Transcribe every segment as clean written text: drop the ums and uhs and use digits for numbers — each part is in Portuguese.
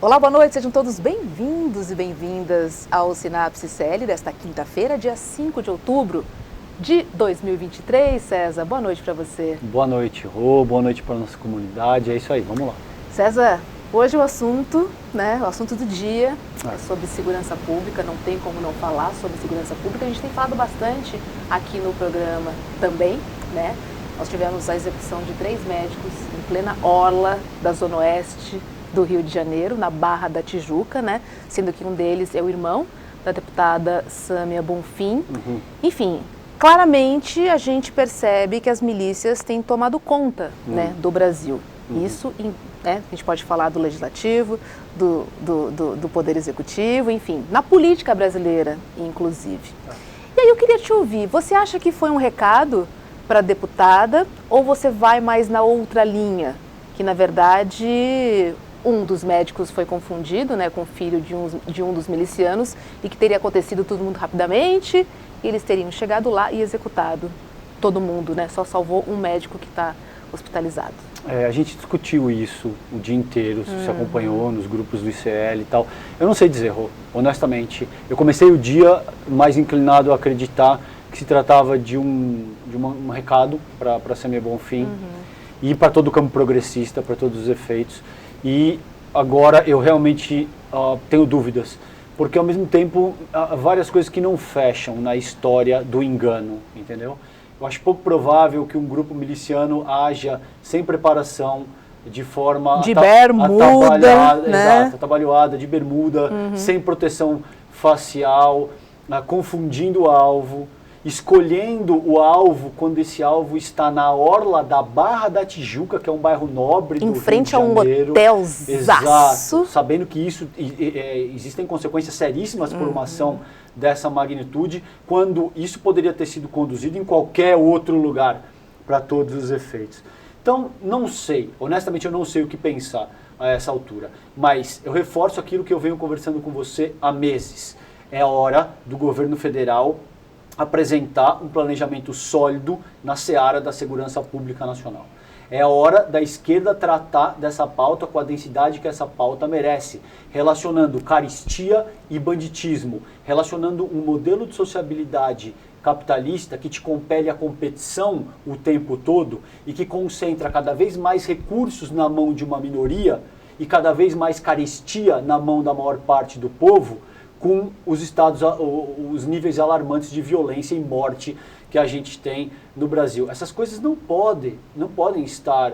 Olá, boa noite, sejam todos bem-vindos e bem-vindas ao Sinapse CL desta quinta-feira, dia 5 de outubro de 2023. César, boa noite para você. Boa noite, Rô, boa noite para a nossa comunidade, é isso aí, vamos lá. César, hoje o assunto do dia é sobre segurança pública, não tem como não falar sobre segurança pública. A gente tem falado bastante aqui no programa também, né? Nós tivemos a execução de 3 médicos em plena orla da Zona Oeste do Rio de Janeiro, na Barra da Tijuca, né? Sendo que um deles é o irmão da deputada Sâmia Bonfim. Enfim, claramente a gente percebe que as milícias têm tomado conta, né, do Brasil. Isso, né, a gente pode falar do legislativo, do poder executivo, enfim, na política brasileira, inclusive. E aí eu queria te ouvir, você acha que foi um recado para a deputada ou você vai mais na outra linha? Que, na verdade, um dos médicos foi confundido, né, com o filho de um dos milicianos e que teria acontecido tudo muito rapidamente e eles teriam chegado lá e executado todo mundo, né? Só salvou um médico que está hospitalizado. A gente discutiu isso o dia inteiro, se acompanhou nos grupos do ICL e tal. Eu não sei dizer, Rô, honestamente. Eu comecei o dia mais inclinado a acreditar que se tratava de um recado para a Sâmia Bonfim e para todo o campo progressista, para todos os efeitos. E agora eu realmente tenho dúvidas, porque ao mesmo tempo há várias coisas que não fecham na história do engano, entendeu? Eu acho pouco provável que um grupo miliciano haja sem preparação, de forma de bermuda, né? Atabalhoada, de bermuda, sem proteção facial, confundindo o alvo, escolhendo o alvo quando esse alvo está na orla da Barra da Tijuca, que é um bairro nobre do Rio de Janeiro. Em frente a um hotelzaço. Exato, sabendo que isso existem consequências seríssimas por uma ação dessa magnitude, quando isso poderia ter sido conduzido em qualquer outro lugar, para todos os efeitos. Então, não sei, honestamente eu não sei o que pensar a essa altura, mas eu reforço aquilo que eu venho conversando com você há meses. É hora do governo federal apresentar um planejamento sólido na seara da segurança pública nacional. É a hora da esquerda tratar dessa pauta com a densidade que essa pauta merece, relacionando caristia e banditismo, relacionando um modelo de sociabilidade capitalista que te compele à competição o tempo todo e que concentra cada vez mais recursos na mão de uma minoria e cada vez mais caristia na mão da maior parte do povo, com os níveis alarmantes de violência e morte que a gente tem no Brasil. Essas coisas não podem estar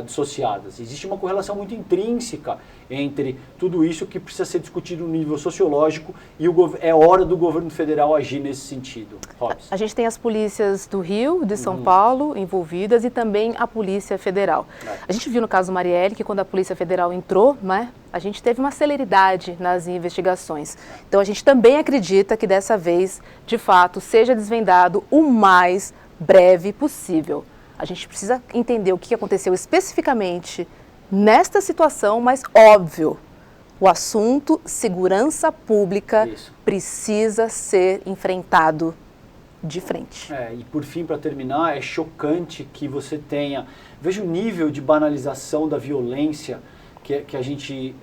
dissociadas. Existe uma correlação muito intrínseca entre tudo isso que precisa ser discutido no nível sociológico e é hora do governo federal agir nesse sentido. Robson. A gente tem as polícias do Rio, de São Paulo envolvidas e também a Polícia Federal. A gente viu no caso Marielle que quando a Polícia Federal entrou, né, a gente teve uma celeridade nas investigações. Então a gente também acredita que dessa vez, de fato, seja desvendado o mais breve possível. A gente precisa entender o que aconteceu especificamente nesta situação, mas óbvio, o assunto segurança pública precisa ser enfrentado de frente. E por fim, para terminar, é chocante que você tenha... Veja o nível de banalização da violência que a gente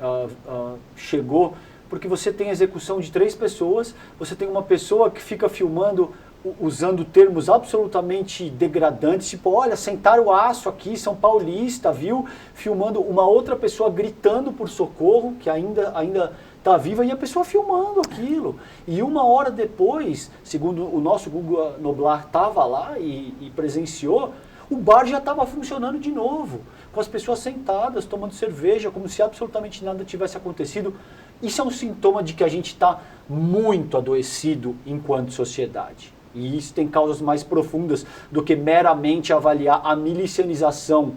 chegou, porque você tem a execução de 3 pessoas, você tem uma pessoa que fica filmando usando termos absolutamente degradantes, tipo, olha, sentaram o aço aqui, São Paulista, viu? Filmando uma outra pessoa gritando por socorro, que ainda está viva, e a pessoa filmando aquilo. E 1 hora depois, segundo o nosso Google Noblar estava lá e presenciou, o bar já estava funcionando de novo, com as pessoas sentadas, tomando cerveja, como se absolutamente nada tivesse acontecido. Isso é um sintoma de que a gente está muito adoecido enquanto sociedade. E isso tem causas mais profundas do que meramente avaliar a milicianização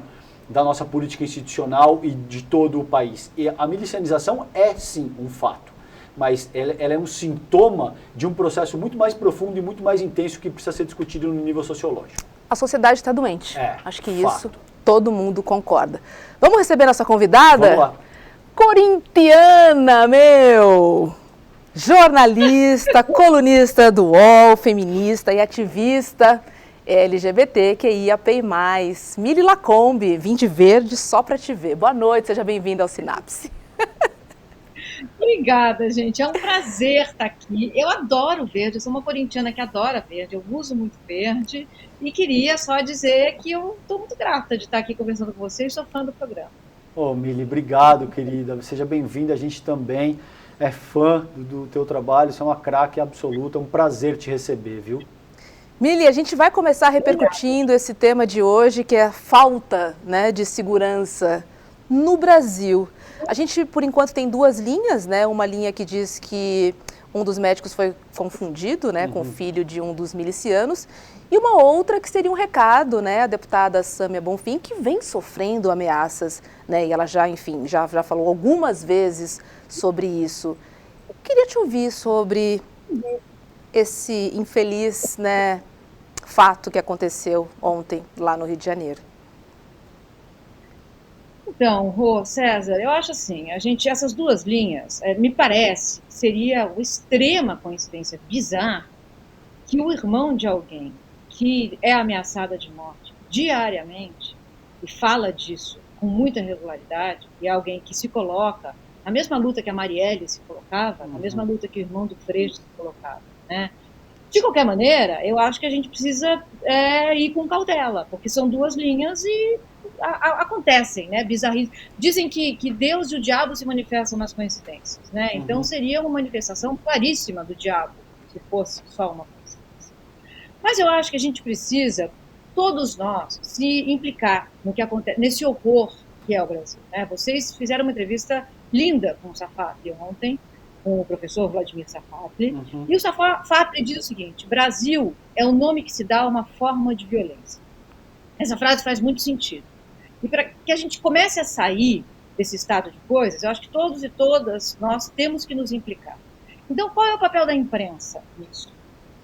da nossa política institucional e de todo o país. E a milicianização é sim um fato, mas ela é um sintoma de um processo muito mais profundo e muito mais intenso que precisa ser discutido no nível sociológico. A sociedade está doente. Acho que fato. Isso todo mundo concorda. Vamos receber nossa convidada? Vamos lá. Corintiana, meu! Jornalista, colunista do UOL, feminista e ativista LGBTQIAP+. Mili Lacombe, vim de verde só para te ver. Boa noite, seja bem-vinda ao Sinapse. Obrigada, gente. É um prazer estar aqui. Eu adoro verde, eu sou uma corintiana que adora verde, eu uso muito verde e queria só dizer que eu estou muito grata de estar aqui conversando com vocês, sou fã do programa. Ô, Mili, obrigado, querida. Seja bem-vinda, a gente também é fã do teu trabalho, você é uma craque absoluta, é um prazer te receber, viu? Mili, a gente vai começar repercutindo esse tema de hoje, que é a falta, né, de segurança no Brasil. A gente, por enquanto, tem duas linhas, né? Uma linha que diz que um dos médicos foi confundido, né, com o filho de um dos milicianos, e uma outra que seria um recado, né, a deputada Sâmia Bonfim, que vem sofrendo ameaças, né, e ela já, enfim, já falou algumas vezes sobre isso. Eu queria te ouvir sobre esse infeliz, né, fato que aconteceu ontem lá no Rio de Janeiro. Então, Rô, César, eu acho assim, essas duas linhas, me parece que seria uma extrema coincidência bizarra que o irmão de alguém que é ameaçada de morte diariamente e fala disso com muita regularidade, e é alguém que se coloca na mesma luta que a Marielle se colocava, na mesma luta que o irmão do Freixo se colocava, né? De qualquer maneira, eu acho que a gente precisa ir com cautela, porque são duas linhas e acontecem, né? Bizarrices. Dizem que Deus e o diabo se manifestam nas coincidências, né? Então seria uma manifestação claríssima do diabo, se fosse só uma coincidência. Mas eu acho que a gente precisa, todos nós, se implicar no que acontece, nesse horror que é o Brasil, né? Vocês fizeram uma entrevista linda com o Safatli ontem, com o professor Vladimir Safatli, e o Safatli diz o seguinte: Brasil é o nome que se dá a uma forma de violência. Essa frase faz muito sentido. E para que a gente comece a sair desse estado de coisas, eu acho que todos e todas nós temos que nos implicar. Então, qual é o papel da imprensa nisso?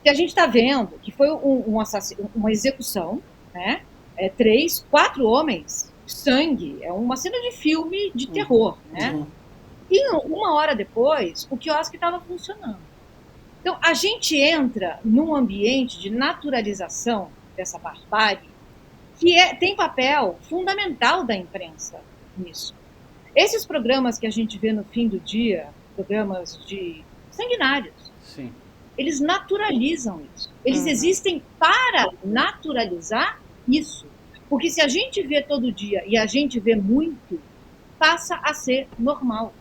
Que a gente está vendo que foi uma execução, né? 3, 4 homens, sangue, é uma cena de filme de terror, né? E uma hora depois, o quiosque estava funcionando. Então, a gente entra num ambiente de naturalização dessa barbárie que tem papel fundamental da imprensa nisso. Esses programas que a gente vê no fim do dia, programas de sanguinários, sim, eles naturalizam isso. Eles existem para naturalizar isso. Porque se a gente vê todo dia e a gente vê muito, passa a ser normal.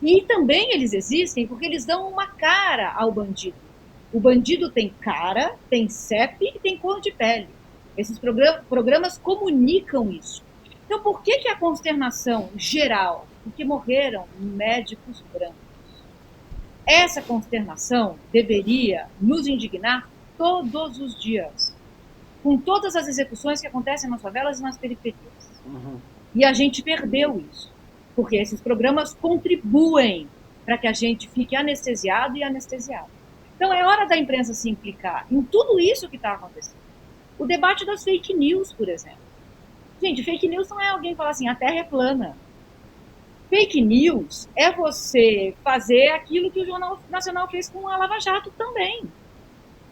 E também eles existem porque eles dão uma cara ao bandido. O bandido tem cara, tem CEP e tem cor de pele. Esses programas comunicam isso. Então, por que a consternação geral? Porque morreram médicos brancos. Essa consternação deveria nos indignar todos os dias, com todas as execuções que acontecem nas favelas e nas periferias. E a gente perdeu isso. Porque esses programas contribuem para que a gente fique anestesiado e anestesiado. Então, é hora da imprensa se implicar em tudo isso que está acontecendo. O debate das fake news, por exemplo. Gente, fake news não é alguém falar assim, a Terra é plana. Fake news é você fazer aquilo que o Jornal Nacional fez com a Lava Jato também.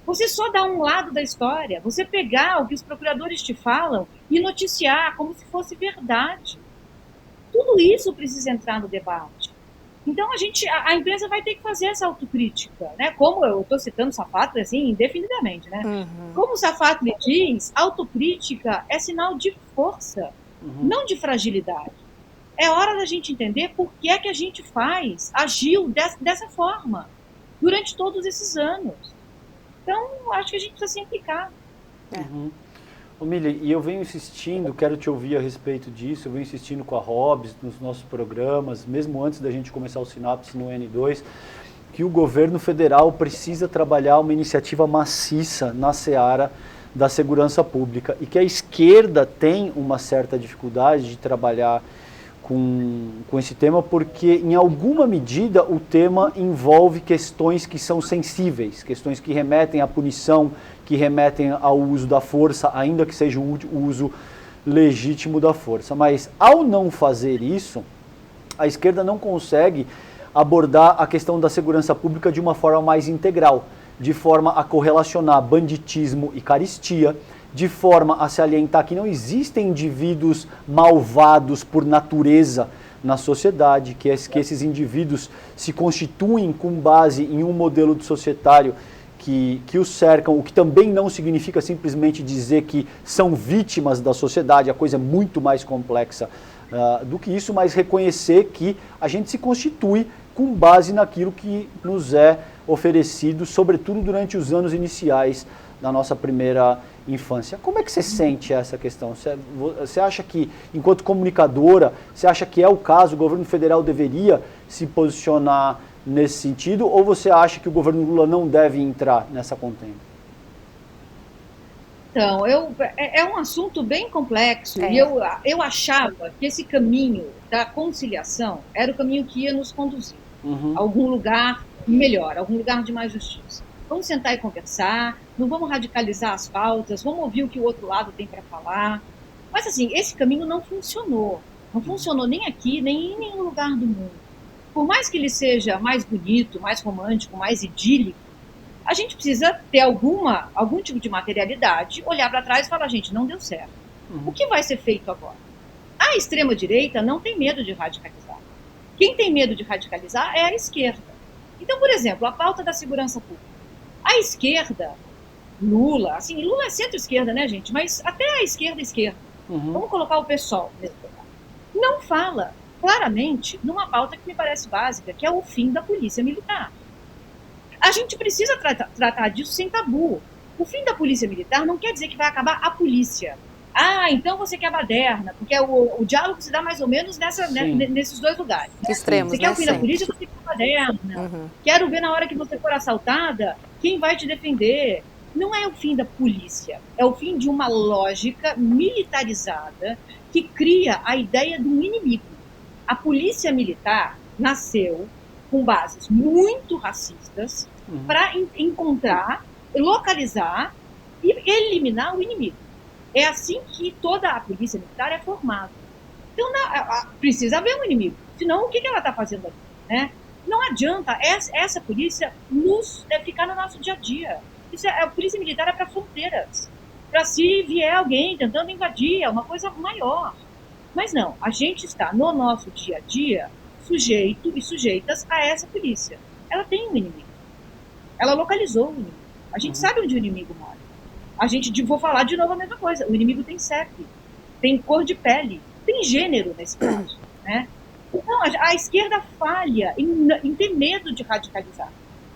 Você só dá um lado da história, você pegar o que os procuradores te falam e noticiar como se fosse verdade. Tudo isso precisa entrar no debate. Então, a imprensa vai ter que fazer essa autocrítica, né? Como eu estou citando o Safatli, assim, indefinidamente, né? Como o Safatli diz, autocrítica é sinal de força, não de fragilidade. É hora da gente entender por que é que a gente agiu dessa forma, durante todos esses anos. Então, acho que a gente precisa se implicar. Ô, Mili, e eu venho insistindo, quero te ouvir a respeito disso, eu venho insistindo com a Hobbs nos nossos programas, mesmo antes da gente começar o Sinapse no N2, que o governo federal precisa trabalhar uma iniciativa maciça na seara da segurança pública e que a esquerda tem uma certa dificuldade de trabalhar com esse tema porque, em alguma medida, o tema envolve questões que são sensíveis, questões que remetem à punição, que remetem ao uso da força, ainda que seja o uso legítimo da força. Mas, ao não fazer isso, a esquerda não consegue abordar a questão da segurança pública de uma forma mais integral, de forma a correlacionar banditismo e caristia, de forma a se alientar que não existem indivíduos malvados por natureza na sociedade, que esses indivíduos se constituem com base em um modelo societário que os cercam, o que também não significa simplesmente dizer que são vítimas da sociedade, a coisa é muito mais complexa do que isso, mas reconhecer que a gente se constitui com base naquilo que nos é oferecido, sobretudo durante os anos iniciais da nossa primeira infância. Como é que você sente essa questão? Você acha que, enquanto comunicadora, você acha que é o caso, o governo federal deveria se posicionar nesse sentido, ou você acha que o governo Lula não deve entrar nessa contenda? Então, é um assunto bem complexo, e eu achava que esse caminho da conciliação era o caminho que ia nos conduzir a algum lugar melhor, a algum lugar de mais justiça. Vamos sentar e conversar, não vamos radicalizar as pautas, vamos ouvir o que o outro lado tem para falar. Mas, assim, esse caminho não funcionou. Não funcionou nem aqui, nem em nenhum lugar do mundo. Por mais que ele seja mais bonito, mais romântico, mais idílico, a gente precisa ter algum tipo de materialidade, olhar para trás e falar, gente, não deu certo. O que vai ser feito agora? A extrema-direita não tem medo de radicalizar. Quem tem medo de radicalizar é a esquerda. Então, por exemplo, a pauta da segurança pública. A esquerda, Lula, assim, Lula é centro-esquerda, né, gente? Mas até a esquerda. Vamos colocar o PSOL nesse lugar. Não fala claramente numa pauta que me parece básica, que é o fim da polícia militar. A gente precisa tratar disso sem tabu. O fim da polícia militar não quer dizer que vai acabar a polícia. Ah, então você quer a baderna, porque o diálogo se dá mais ou menos nesses dois lugares. Extremos, você quer o fim da polícia, você quer a baderna. Quero ver na hora que você for assaltada, quem vai te defender. Não é o fim da polícia, é o fim de uma lógica militarizada que cria a ideia de um inimigo. A polícia militar nasceu com bases muito racistas para encontrar, localizar e eliminar o inimigo. É assim que toda a polícia militar é formada. Então, precisa haver um inimigo. Senão, o que ela está fazendo aqui? Né? Não adianta essa polícia ficar no nosso dia a dia. A polícia militar é para fronteiras. Para se vier alguém tentando invadir, é uma coisa maior. Mas não, a gente está no nosso dia a dia sujeito e sujeitas a essa polícia. Ela tem um inimigo. Ela localizou o inimigo. A gente sabe onde o inimigo mora. Vou falar de novo a mesma coisa. O inimigo tem CEP, tem cor de pele, tem gênero nesse caso. Né? Então, a esquerda falha em ter medo de radicalizar,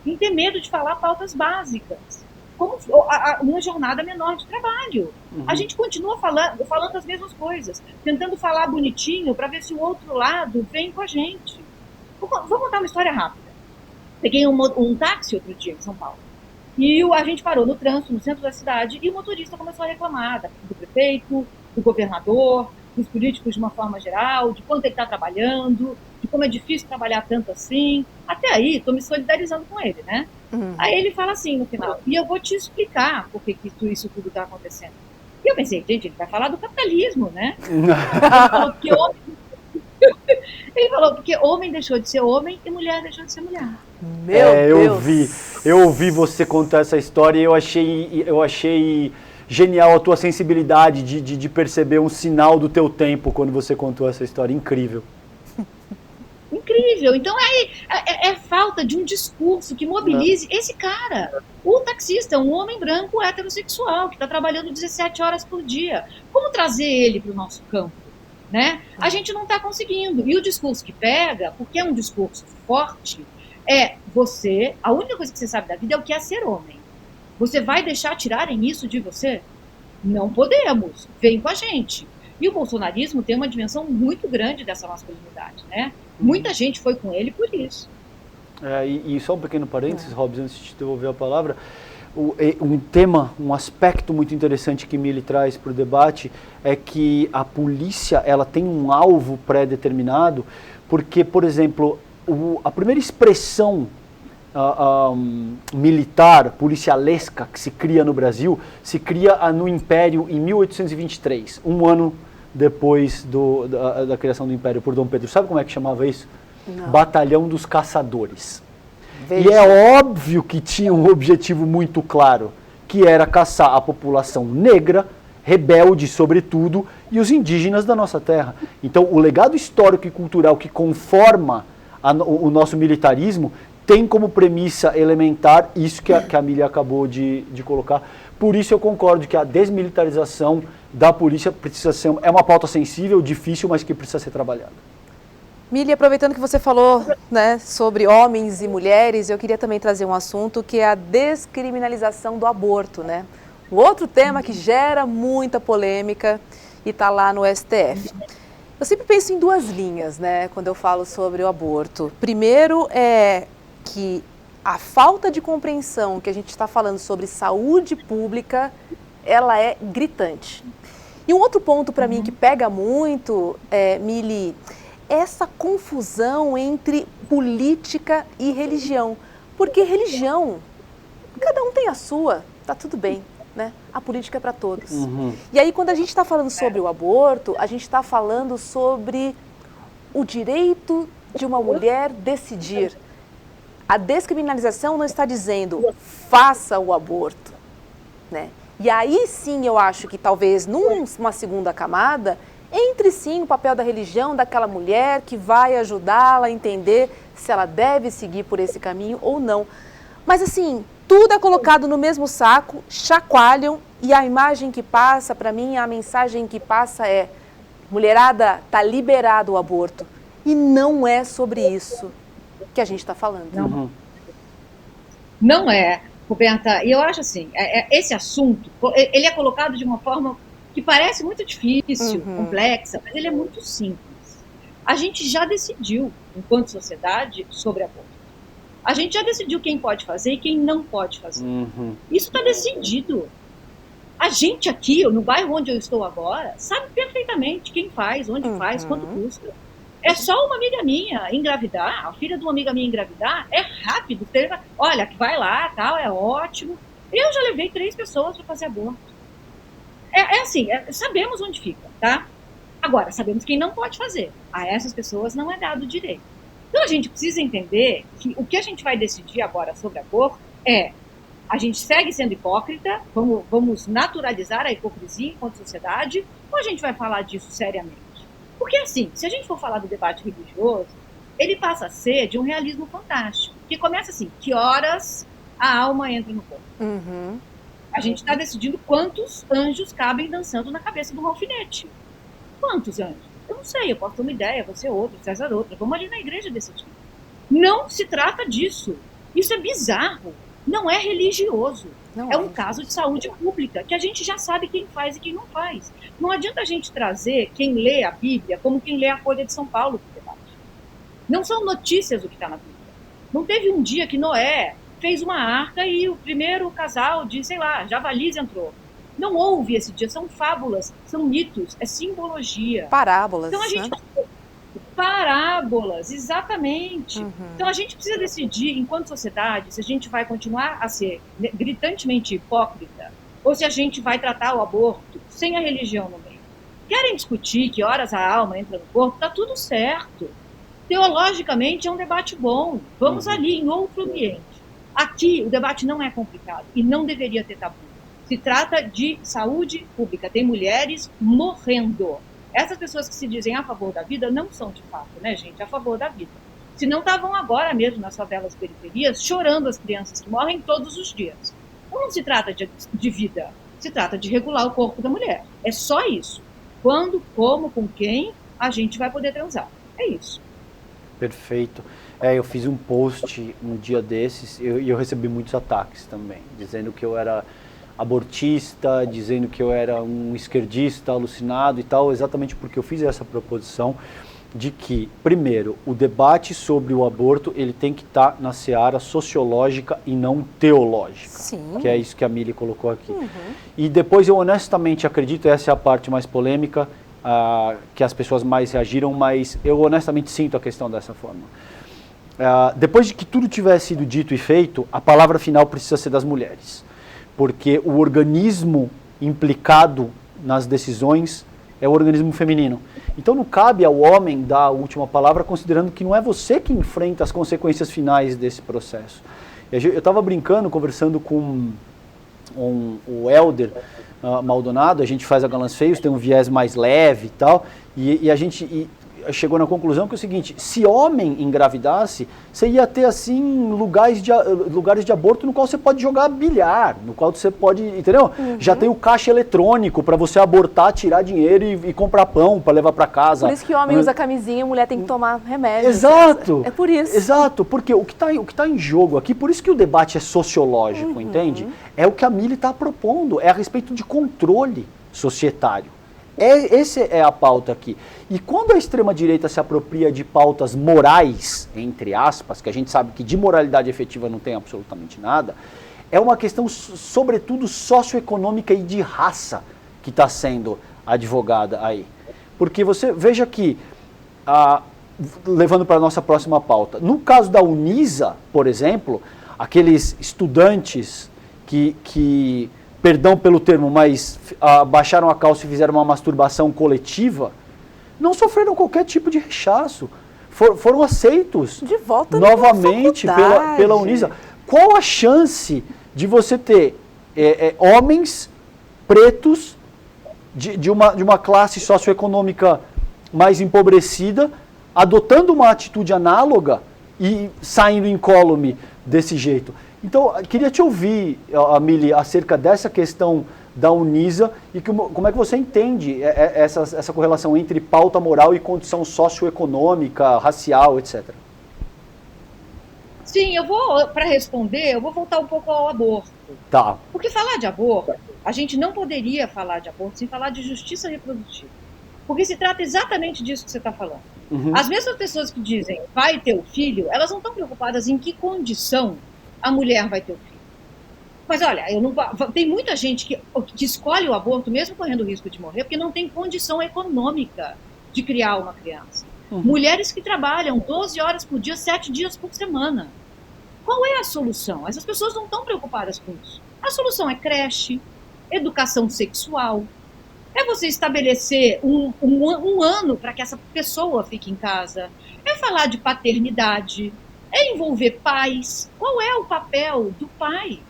em ter medo de falar pautas básicas, como uma jornada menor de trabalho. A gente continua falando as mesmas coisas, tentando falar bonitinho para ver se o outro lado vem com a gente. Vou contar uma história rápida. Peguei um táxi outro dia em São Paulo. E a gente parou no trânsito, no centro da cidade, e o motorista começou a reclamar do prefeito, do governador, dos políticos de uma forma geral, de quanto ele está trabalhando, de como é difícil trabalhar tanto assim. Até aí, estou me solidarizando com ele, né? Aí ele fala assim no final, e eu vou te explicar por que isso tudo está acontecendo. E eu pensei, gente, ele vai falar do capitalismo, né? Ele falou porque homem deixou de ser homem e mulher deixou de ser mulher. Meu Deus! Eu ouvi você contar essa história e eu achei genial a tua sensibilidade de perceber um sinal do teu tempo quando você contou essa história. Incrível. Incrível. Então é falta de um discurso que mobilize esse cara. O taxista, um homem branco heterossexual que está trabalhando 17 horas por dia. Como trazer ele para o nosso campo? Né? A gente não está conseguindo. E o discurso que pega, porque é um discurso forte, a única coisa que você sabe da vida é o que é ser homem. Você vai deixar tirarem isso de você? Não podemos. Vem com a gente. E o bolsonarismo tem uma dimensão muito grande dessa masculinidade, né? Muita gente foi com ele por isso. E só um pequeno parênteses, Robson, antes de te devolver a palavra, um aspecto muito interessante que Mili traz para o debate é que a polícia ela tem um alvo pré-determinado, porque, por exemplo, a primeira expressão militar, policialesca, que se cria no Brasil, se cria no Império em 1823, um ano depois da criação do Império por Dom Pedro. Sabe como é que chamava isso? Não. Batalhão dos Caçadores. Veja. E é óbvio que tinha um objetivo muito claro, que era caçar a população negra rebeldes, sobretudo, e os indígenas da nossa terra. Então, o legado histórico e cultural que conforma o nosso militarismo tem como premissa elementar isso que a Mília acabou de colocar. Por isso eu concordo que a desmilitarização da polícia precisa ser, é uma pauta sensível, difícil, mas que precisa ser trabalhada. Mília, aproveitando que você falou, né, sobre homens e mulheres, eu queria também trazer um assunto que é a descriminalização do aborto, né? Um outro tema que gera muita polêmica e está lá no STF. Eu sempre penso em duas linhas, né, quando eu falo sobre o aborto. Primeiro é que a falta de compreensão que a gente está falando sobre saúde pública, ela é gritante. E um outro ponto para mim que pega muito, Mili, essa confusão entre política e religião. Porque religião, cada um tem a sua, tá tudo bem, né? A política é para todos. E aí, quando a gente está falando sobre o aborto, a gente está falando sobre o direito de uma mulher decidir. A descriminalização não está dizendo faça o aborto, né? E aí sim eu acho que talvez numa segunda camada entre sim o papel da religião daquela mulher que vai ajudá-la a entender se ela deve seguir por esse caminho ou não. Mas assim, tudo é colocado no mesmo saco, chacoalham e a imagem que passa, para mim, a mensagem que passa é: mulherada, tá liberado o aborto. E não é sobre isso que a gente está falando. Não é, Roberta. E eu acho assim, esse assunto, ele é colocado de uma forma que parece muito difícil, complexa, mas ele é muito simples. A gente já decidiu, enquanto sociedade, sobre aborto. A gente já decidiu quem pode fazer e quem não pode fazer. Isso está decidido. A gente aqui, no bairro onde eu estou agora, sabe perfeitamente quem faz, onde faz, quanto custa. É só uma amiga minha engravidar, a filha de uma amiga minha engravidar, é rápido. Olha, vai lá, tal, é ótimo. Eu já levei 3 pessoas para fazer aborto. Assim, sabemos onde fica, tá? Agora, sabemos quem não pode fazer. A essas pessoas não é dado direito. Então, a gente precisa entender que o que a gente vai decidir agora sobre aborto é: a gente segue sendo hipócrita, vamos naturalizar a hipocrisia enquanto sociedade, ou a gente vai falar disso seriamente? Porque, assim, se a gente for falar do debate religioso, ele passa a ser de um realismo fantástico, que começa assim: que horas a alma entra no corpo? A gente está decidindo quantos anjos cabem dançando na cabeça de um alfinete. Quantos anjos? Eu não sei, eu posso ter uma ideia, você outra, César outra. Vamos ali na igreja decidir. Não se trata disso. Isso é bizarro. Não é religioso. É um caso de saúde pública, que a gente já sabe quem faz e quem não faz. Não adianta a gente trazer quem lê a Bíblia como quem lê a Folha de São Paulo para o debate. Não são notícias o que está na Bíblia. Não teve um dia que Noé fez uma arca e o primeiro casal de, sei lá, javalis entrou. Não houve esse dia, são fábulas, são mitos, é simbologia. Parábolas, então a gente... né? Parábolas, exatamente. Então a gente precisa decidir, enquanto sociedade, se a gente vai continuar a ser gritantemente hipócrita ou se a gente vai tratar o aborto sem a religião no meio. Querem discutir que horas a alma entra no corpo? Tá tudo certo. Teologicamente é um debate bom. Vamos ali em outro ambiente. Aqui o debate não é complicado e não deveria ter tabu. Se trata de saúde pública. Tem mulheres morrendo. Essas pessoas que se dizem a favor da vida não são de fato, né, gente, a favor da vida. Se não estavam agora mesmo nas favelas periferias chorando as crianças que morrem todos os dias. Então não se trata de vida, se trata de regular o corpo da mulher. É só isso. Quando, como, com quem a gente vai poder transar. É isso. Perfeito. Eu fiz um post um dia desses e eu recebi muitos ataques também, dizendo que eu era abortista, dizendo que eu era um esquerdista alucinado e tal, exatamente porque eu fiz essa proposição de que, primeiro, o debate sobre o aborto ele tem que estar na seara sociológica e não teológica. Sim. Que é isso que a Mili colocou aqui. E depois eu honestamente acredito, essa é a parte mais polêmica, que as pessoas mais reagiram, mas eu honestamente sinto a questão dessa forma. Depois de que tudo tiver sido dito e feito, a palavra final precisa ser das mulheres. Porque o organismo implicado nas decisões é o organismo feminino. Então não cabe ao homem dar a última palavra, considerando que não é você que enfrenta as consequências finais desse processo. Eu estava brincando, conversando com o Helder Maldonado, a gente faz a Galãs Feios, tem um viés mais leve e tal, e a gente chegou na conclusão que é o seguinte: se homem engravidasse, você ia ter assim lugares de aborto no qual você pode jogar bilhar, no qual você pode, entendeu? Já tem o caixa eletrônico para você abortar, tirar dinheiro e comprar pão para levar para casa. Por isso que o homem usa camisinha, a mulher tem que tomar remédio. Exato. É por isso. Exato, porque o que tá em jogo aqui, por isso que o debate é sociológico, entende? É o que a Mili está propondo, é a respeito de controle societário. Essa é a pauta aqui. E quando a extrema-direita se apropria de pautas morais, entre aspas, que a gente sabe que de moralidade efetiva não tem absolutamente nada, é uma questão, sobretudo, socioeconômica e de raça que está sendo advogada aí. Porque você veja que, levando para a nossa próxima pauta, no caso da Unisa, por exemplo, aqueles estudantes que perdão pelo termo, mas baixaram a calça e fizeram uma masturbação coletiva, não sofreram qualquer tipo de rechaço. Foram aceitos de volta novamente pela Unisa. Qual a chance de você ter homens pretos de uma classe socioeconômica mais empobrecida adotando uma atitude análoga e saindo incólume desse jeito? Então, queria te ouvir, Mili, acerca dessa questão da Unisa e como é que você entende essa correlação entre pauta moral e condição socioeconômica, racial, etc. Sim, para responder, eu vou voltar um pouco ao aborto. Tá. Porque falar de aborto, a gente não poderia falar de aborto sem falar de justiça reprodutiva. Porque se trata exatamente disso que você está falando. As mesmas pessoas que dizem vai ter o filho, elas não estão preocupadas em que condição a mulher vai ter o filho. Mas olha, tem muita gente que escolhe o aborto mesmo correndo o risco de morrer porque não tem condição econômica de criar uma criança. Mulheres que trabalham 12 horas por dia, 7 dias por semana. Qual é a solução? Essas pessoas não estão preocupadas com isso. A solução é creche, educação sexual, é você estabelecer um ano para que essa pessoa fique em casa, é falar de paternidade, é envolver pais. Qual é o papel do pai?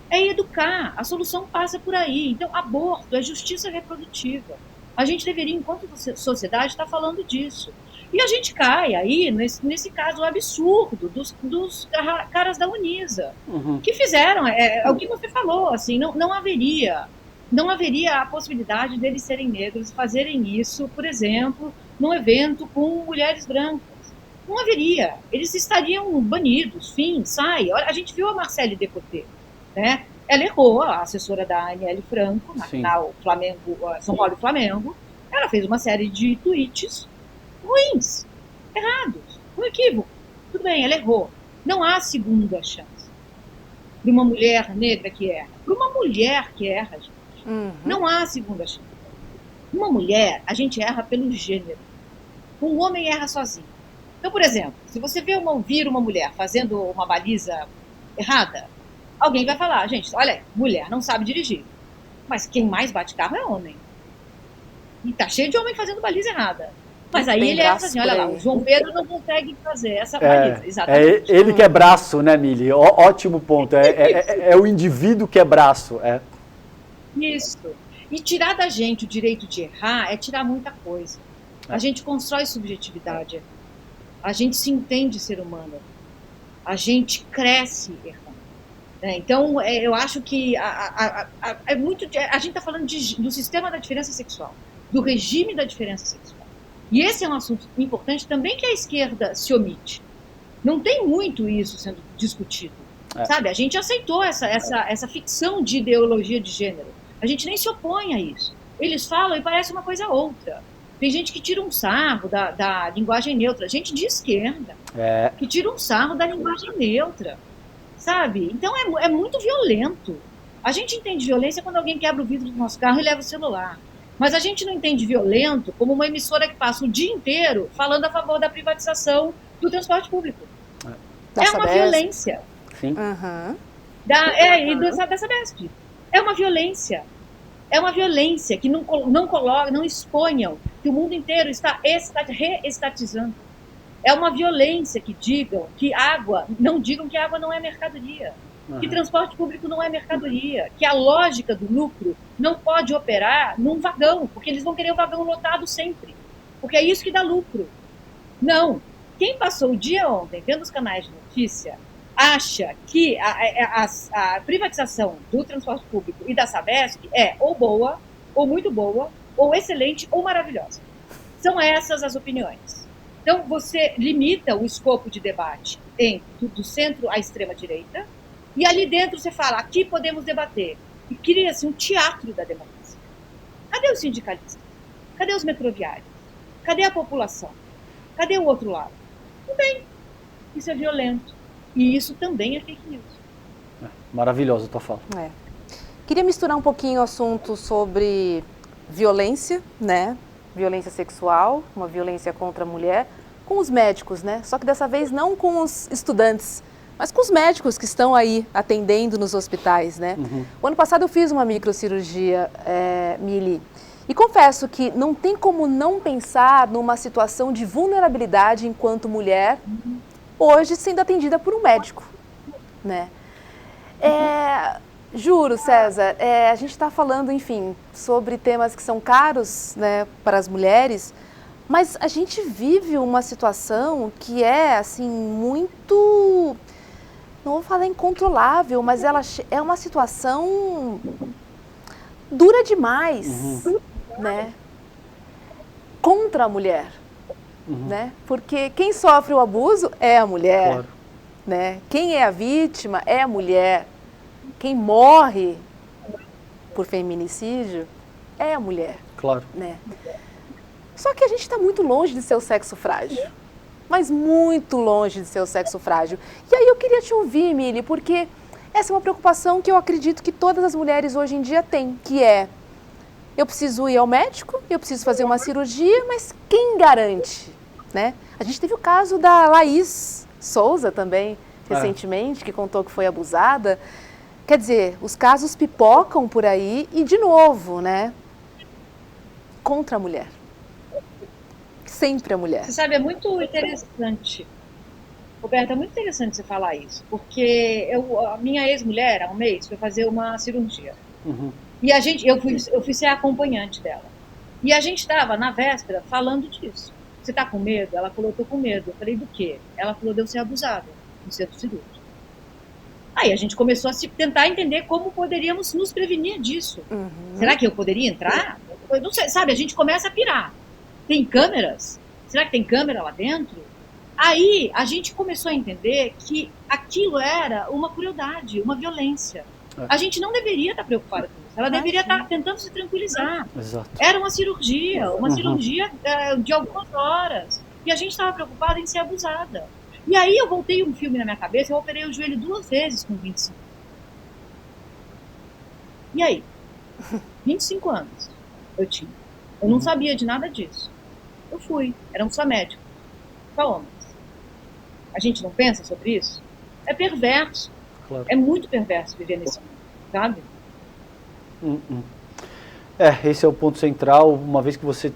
É educar. A solução passa por aí. Então, aborto é justiça reprodutiva. A gente deveria, enquanto sociedade, estar falando disso. E a gente cai aí, nesse caso absurdo, dos caras da Unisa, que fizeram, é o que você falou, assim, não haveria a possibilidade deles serem negros, fazerem isso, por exemplo, num evento com mulheres brancas. Não haveria. Eles estariam banidos, fim, sai. A gente viu a Marcele Decoté, né? Ela errou, a assessora da Aniele Franco, na final São Paulo e Flamengo. Ela fez uma série de tweets ruins, errados, um equívoco. Tudo bem, ela errou. Não há segunda chance. Para uma mulher negra que erra. Para uma mulher que erra, gente. Não há segunda chance. Uma mulher, a gente erra pelo gênero. Um homem erra sozinho. Então, por exemplo, se você vir uma mulher fazendo uma baliza errada, alguém vai falar, gente, olha, mulher não sabe dirigir. Mas quem mais bate carro é homem. E tá cheio de homem fazendo baliza errada. Mas aí ele erra assim, olha lá, o João Pedro não consegue fazer essa baliza. Exatamente. É ele que é braço, né, Mili? Ótimo ponto. É o indivíduo que é braço. Isso. E tirar da gente o direito de errar é tirar muita coisa. A gente constrói subjetividade. A gente se entende ser humano. A gente cresce errando. Então, eu acho que a gente está falando do sistema da diferença sexual, do regime da diferença sexual. E esse é um assunto importante também que a esquerda se omite. Não tem muito isso sendo discutido. Sabe? A gente aceitou essa ficção de ideologia de gênero. A gente nem se opõe a isso. Eles falam e parece uma coisa outra. Tem gente que tira um sarro da linguagem neutra. Gente de esquerda que tira um sarro da linguagem neutra. Sabe? Então é muito violento. A gente entende violência quando alguém quebra o vidro do nosso carro e leva o celular. Mas a gente não entende violento como uma emissora que passa o dia inteiro falando a favor da privatização do transporte público. É uma violência. Sim. E da Sabesp. É uma violência. É uma violência que não exponham que o mundo inteiro está reestatizando. É uma violência que não digam que água não é mercadoria. que transporte público não é mercadoria, que a lógica do lucro não pode operar num vagão, porque eles vão querer o vagão lotado sempre, porque é isso que dá lucro. Não. Quem passou o dia ontem vendo os canais de notícia acha que a privatização do transporte público e da Sabesp é ou boa, ou muito boa, ou excelente, ou maravilhosa. São essas as opiniões. Então, você limita o escopo de debate do centro à extrema-direita, e ali dentro você fala, aqui podemos debater. E cria-se um teatro da democracia. Cadê os sindicalistas? Cadê os metroviários? Cadê a população? Cadê o outro lado? Não tem. Isso é violento. E isso também é fake news. Maravilhosa a tua fala. Queria misturar um pouquinho o assunto sobre violência, né? Violência sexual, uma violência contra a mulher, com os médicos, né? Só que dessa vez não com os estudantes, mas com os médicos que estão aí atendendo nos hospitais, né? O ano passado eu fiz uma microcirurgia, Mili, e confesso que não tem como não pensar numa situação de vulnerabilidade enquanto mulher, hoje sendo atendida por um médico, né? Juro, César, a gente está falando, enfim, sobre temas que são caros, né, para as mulheres, mas a gente vive uma situação que é, assim, muito, não vou falar incontrolável, mas ela é uma situação dura demais, né, contra a mulher, né, porque quem sofre o abuso é a mulher, claro, né, quem é a vítima é a mulher. Quem morre por feminicídio é a mulher. Claro. Né? Só que a gente está muito longe de ser o sexo frágil. Mas muito longe de ser o sexo frágil. E aí eu queria te ouvir, Mili, porque essa é uma preocupação que eu acredito que todas as mulheres hoje em dia têm, que é, eu preciso ir ao médico, eu preciso fazer uma cirurgia, mas quem garante? Né? A gente teve o caso da Laís Souza também, recentemente, que contou que foi abusada. Quer dizer, os casos pipocam por aí e, de novo, né, contra a mulher. Sempre a mulher. Você sabe, é muito interessante, Roberta, é muito interessante você falar isso, porque a minha ex-mulher, há um mês, foi fazer uma cirurgia. E eu fui ser acompanhante dela. E a gente estava, na véspera, falando disso. Você está com medo? Ela falou, estou com medo. Eu falei, do quê? Ela falou, de eu ser abusada no centro cirúrgico. Aí a gente começou a tentar entender como poderíamos nos prevenir disso. Será que eu poderia entrar? Eu não sei, sabe, a gente começa a pirar. Tem câmeras? Será que tem câmera lá dentro? Aí a gente começou a entender que aquilo era uma crueldade, uma violência. A gente não deveria estar preocupada com isso. Ela deveria estar tentando se tranquilizar. Exato. Era uma cirurgia de algumas horas. E a gente estava preocupada em ser abusada. E aí eu voltei um filme na minha cabeça, eu operei o joelho 2 vezes com 25. E aí? 25 anos eu tinha. Eu não sabia de nada disso. Eu fui, eram só médicos, só homens. A gente não pensa sobre isso? É perverso. Claro. É muito perverso viver nesse mundo, sabe? Esse é o ponto central, uma vez que você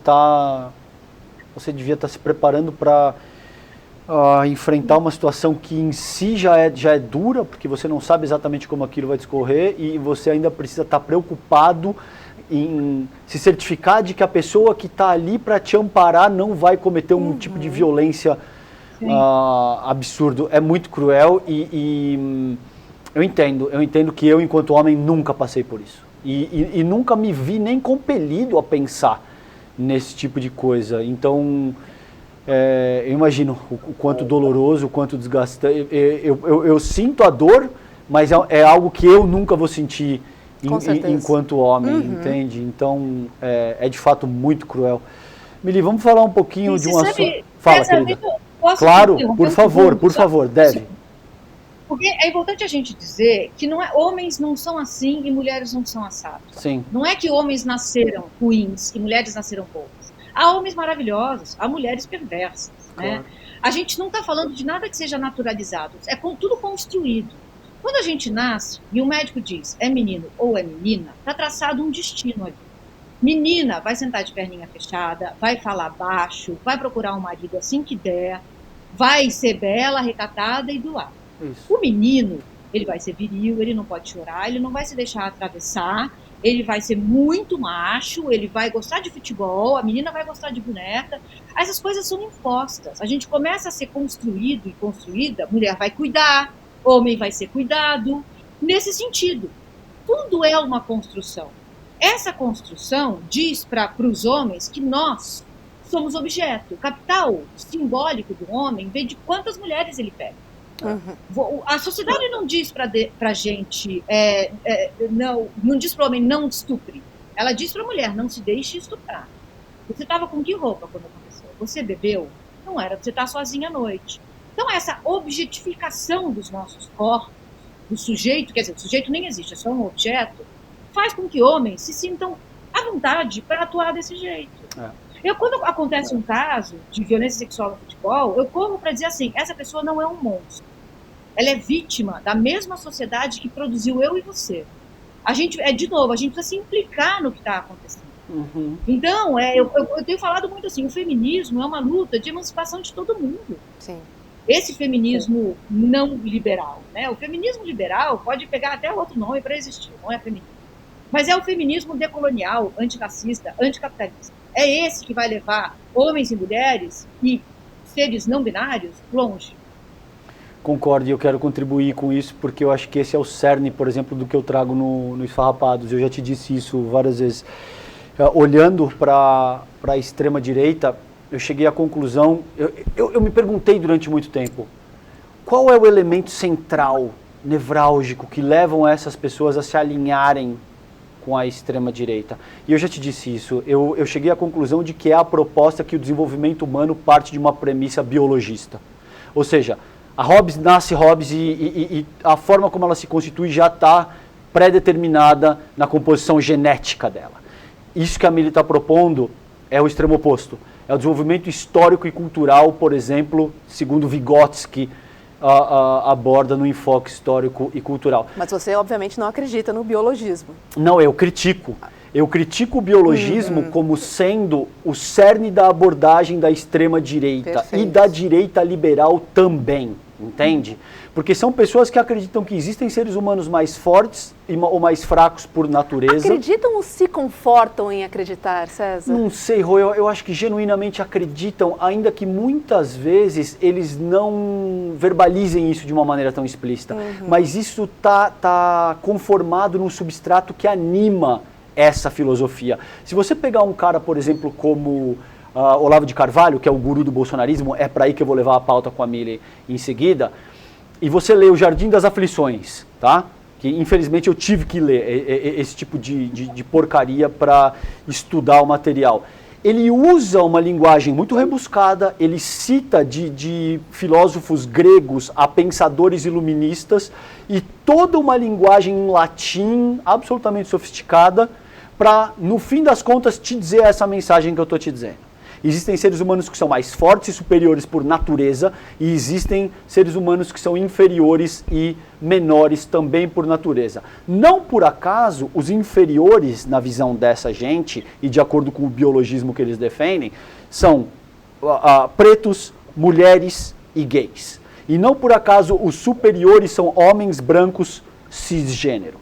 devia estar se preparando para enfrentar uma situação que em si já é dura, porque você não sabe exatamente como aquilo vai discorrer e você ainda precisa estar preocupado em se certificar de que a pessoa que está ali para te amparar não vai cometer um tipo de violência absurdo. É muito cruel e eu entendo que eu, enquanto homem, nunca passei por isso. E nunca me vi nem compelido a pensar nesse tipo de coisa. Então, eu imagino o quanto doloroso, o quanto desgastante. Eu sinto a dor, mas é algo que eu nunca vou sentir enquanto homem, entende? Então, é de fato muito cruel. Mili, vamos falar um pouquinho de um assunto... Fala, querida. Claro, por favor, deve. Porque é importante a gente dizer que homens não são assim e mulheres não são assados. Sim. Não é que homens nasceram ruins e mulheres nasceram boas. Há homens maravilhosos, há mulheres perversas. Claro. Né? A gente não está falando de nada que seja naturalizado, é tudo construído. Quando a gente nasce e o médico diz é menino ou é menina, está traçado um destino ali. Menina vai sentar de perninha fechada, vai falar baixo, vai procurar um marido assim que der, vai ser bela, recatada e do lar. Isso. O menino ele vai ser viril, ele não pode chorar, ele não vai se deixar atravessar, ele vai ser muito macho, ele vai gostar de futebol, a menina vai gostar de boneca. Essas coisas são impostas. A gente começa a ser construído e construída, mulher vai cuidar, homem vai ser cuidado, nesse sentido. Tudo é uma construção. Essa construção diz para os homens que nós somos objeto. O capital simbólico do homem vem de quantas mulheres ele pega. Uhum. A sociedade não diz para a gente, não diz para o homem não estupre. Ela diz para a mulher, não se deixe estuprar. Você estava com que roupa quando aconteceu? Você bebeu? Não era para você estar sozinha à noite. Então, essa objetificação dos nossos corpos, do sujeito, quer dizer, o sujeito nem existe, é só um objeto, faz com que homens se sintam à vontade para atuar desse jeito. Quando acontece um caso de violência sexual no futebol, eu corro para dizer assim, essa pessoa não é um monstro. Ela é vítima da mesma sociedade que produziu eu e você. A gente precisa se implicar no que está acontecendo. Uhum. Então, eu tenho falado muito assim, o feminismo é uma luta de emancipação de todo mundo. Sim. Esse feminismo não liberal, né? O feminismo liberal pode pegar até outro nome para existir, não é feminismo. Mas é o feminismo decolonial, antirracista, anticapitalista. É esse que vai levar homens e mulheres e seres não binários longe. Concordo, e eu quero contribuir com isso, porque eu acho que esse é o cerne, por exemplo, do que eu trago no Esfarrapados. Eu já te disse isso várias vezes. Olhando para a extrema-direita, eu cheguei à conclusão, eu me perguntei durante muito tempo, qual é o elemento central, nevrálgico, que levam essas pessoas a se alinharem com a extrema-direita? E eu já te disse isso, eu cheguei à conclusão de que é a proposta que o desenvolvimento humano parte de uma premissa biologista. Ou seja, a Hobbes nasce Hobbes e a forma como ela se constitui já está pré-determinada na composição genética dela. Isso que a Mili está propondo é o extremo oposto. É o desenvolvimento histórico e cultural, por exemplo, segundo Vygotsky, aborda no enfoque histórico e cultural. Mas você, obviamente, não acredita no biologismo. Não, eu critico. Eu critico o biologismo como sendo o cerne da abordagem da extrema-direita e da direita liberal também, entende? Porque são pessoas que acreditam que existem seres humanos mais fortes ou mais fracos por natureza. Acreditam ou se confortam em acreditar, César? Não sei, Rô, eu acho que genuinamente acreditam, ainda que muitas vezes eles não verbalizem isso de uma maneira tão explícita. Mas isso tá conformado num substrato que anima essa filosofia. Se você pegar um cara, por exemplo, como Olavo de Carvalho, que é o guru do bolsonarismo, é para aí que eu vou levar a pauta com a Mili em seguida, e você lê o Jardim das Aflições, tá? Que infelizmente eu tive que ler esse tipo de porcaria para estudar o material. Ele usa uma linguagem muito rebuscada, ele cita de filósofos gregos a pensadores iluministas e toda uma linguagem em latim absolutamente sofisticada para, no fim das contas, te dizer essa mensagem que eu estou te dizendo. Existem seres humanos que são mais fortes e superiores por natureza e existem seres humanos que são inferiores e menores também por natureza. Não por acaso, os inferiores, na visão dessa gente, e de acordo com o biologismo que eles defendem, são pretos, mulheres e gays. E não por acaso os superiores são homens brancos cisgênero.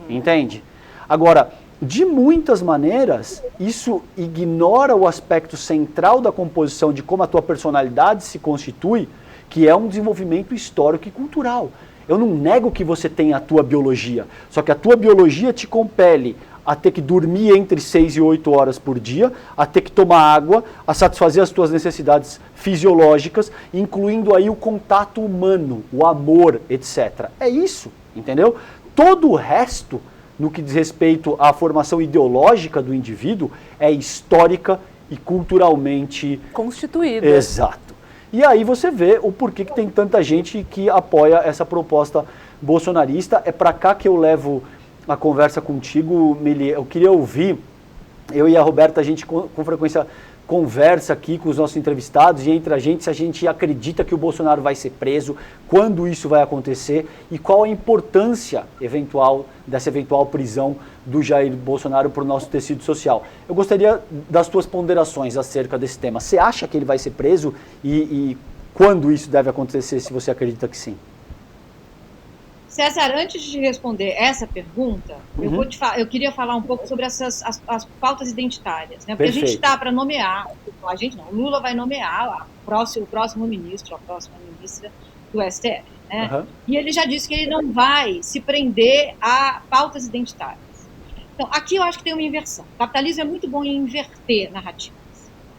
Entende? Agora, de muitas maneiras, isso ignora o aspecto central da composição de como a tua personalidade se constitui, que é um desenvolvimento histórico e cultural. Eu não nego que você tem a tua biologia, só que a tua biologia te compele a ter que dormir entre 6 e 8 horas por dia, a ter que tomar água, a satisfazer as tuas necessidades fisiológicas, incluindo aí o contato humano, o amor, etc. É isso, entendeu? Todo o resto, no que diz respeito à formação ideológica do indivíduo, é histórica e culturalmente constituída. Exato. E aí você vê o porquê que tem tanta gente que apoia essa proposta bolsonarista. É para cá que eu levo a conversa contigo, Mili. Eu queria ouvir, eu e a Roberta, a gente com frequência conversa aqui com os nossos entrevistados e entre a gente se a gente acredita que o Bolsonaro vai ser preso, quando isso vai acontecer e qual a importância dessa eventual prisão do Jair Bolsonaro para o nosso tecido social. Eu gostaria das tuas ponderações acerca desse tema. Você acha que ele vai ser preso e quando isso deve acontecer, se você acredita que sim? César, antes de responder essa pergunta, eu queria falar um pouco sobre as pautas identitárias, né? Porque Perfeito. a gente está para nomear, a gente não, o Lula vai nomear o próximo ministro, a próxima ministra do STF, né? E ele já disse que ele não vai se prender a pautas identitárias. Então, aqui eu acho que tem uma inversão. O capitalismo é muito bom em inverter narrativas.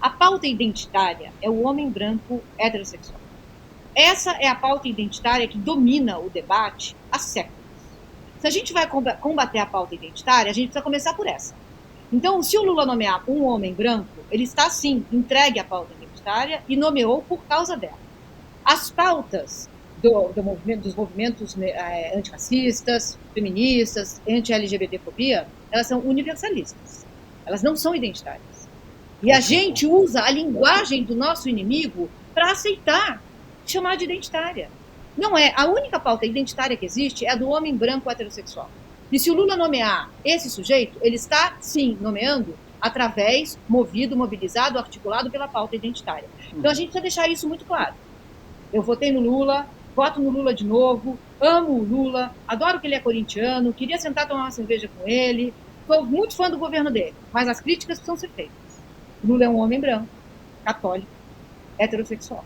A pauta identitária é o homem branco heterossexual. Essa é a pauta identitária que domina o debate há séculos. Se a gente vai combater a pauta identitária, a gente precisa começar por essa. Então, se o Lula nomear um homem branco, ele está, sim, entregue à pauta identitária e nomeou por causa dela. As pautas dos movimentos antifascistas, feministas, anti-LGBTfobia, elas são universalistas. Elas não são identitárias. E a gente usa a linguagem do nosso inimigo para aceitar chamar de identitária. Não é. A única pauta identitária que existe é a do homem branco heterossexual. E se o Lula nomear esse sujeito, ele está, sim, nomeando através, mobilizado, articulado pela pauta identitária. Então a gente precisa deixar isso muito claro. Eu votei no Lula, voto no Lula de novo, amo o Lula, adoro que ele é corintiano, queria sentar tomar uma cerveja com ele, sou muito fã do governo dele, mas as críticas precisam ser feitas. O Lula é um homem branco, católico, heterossexual.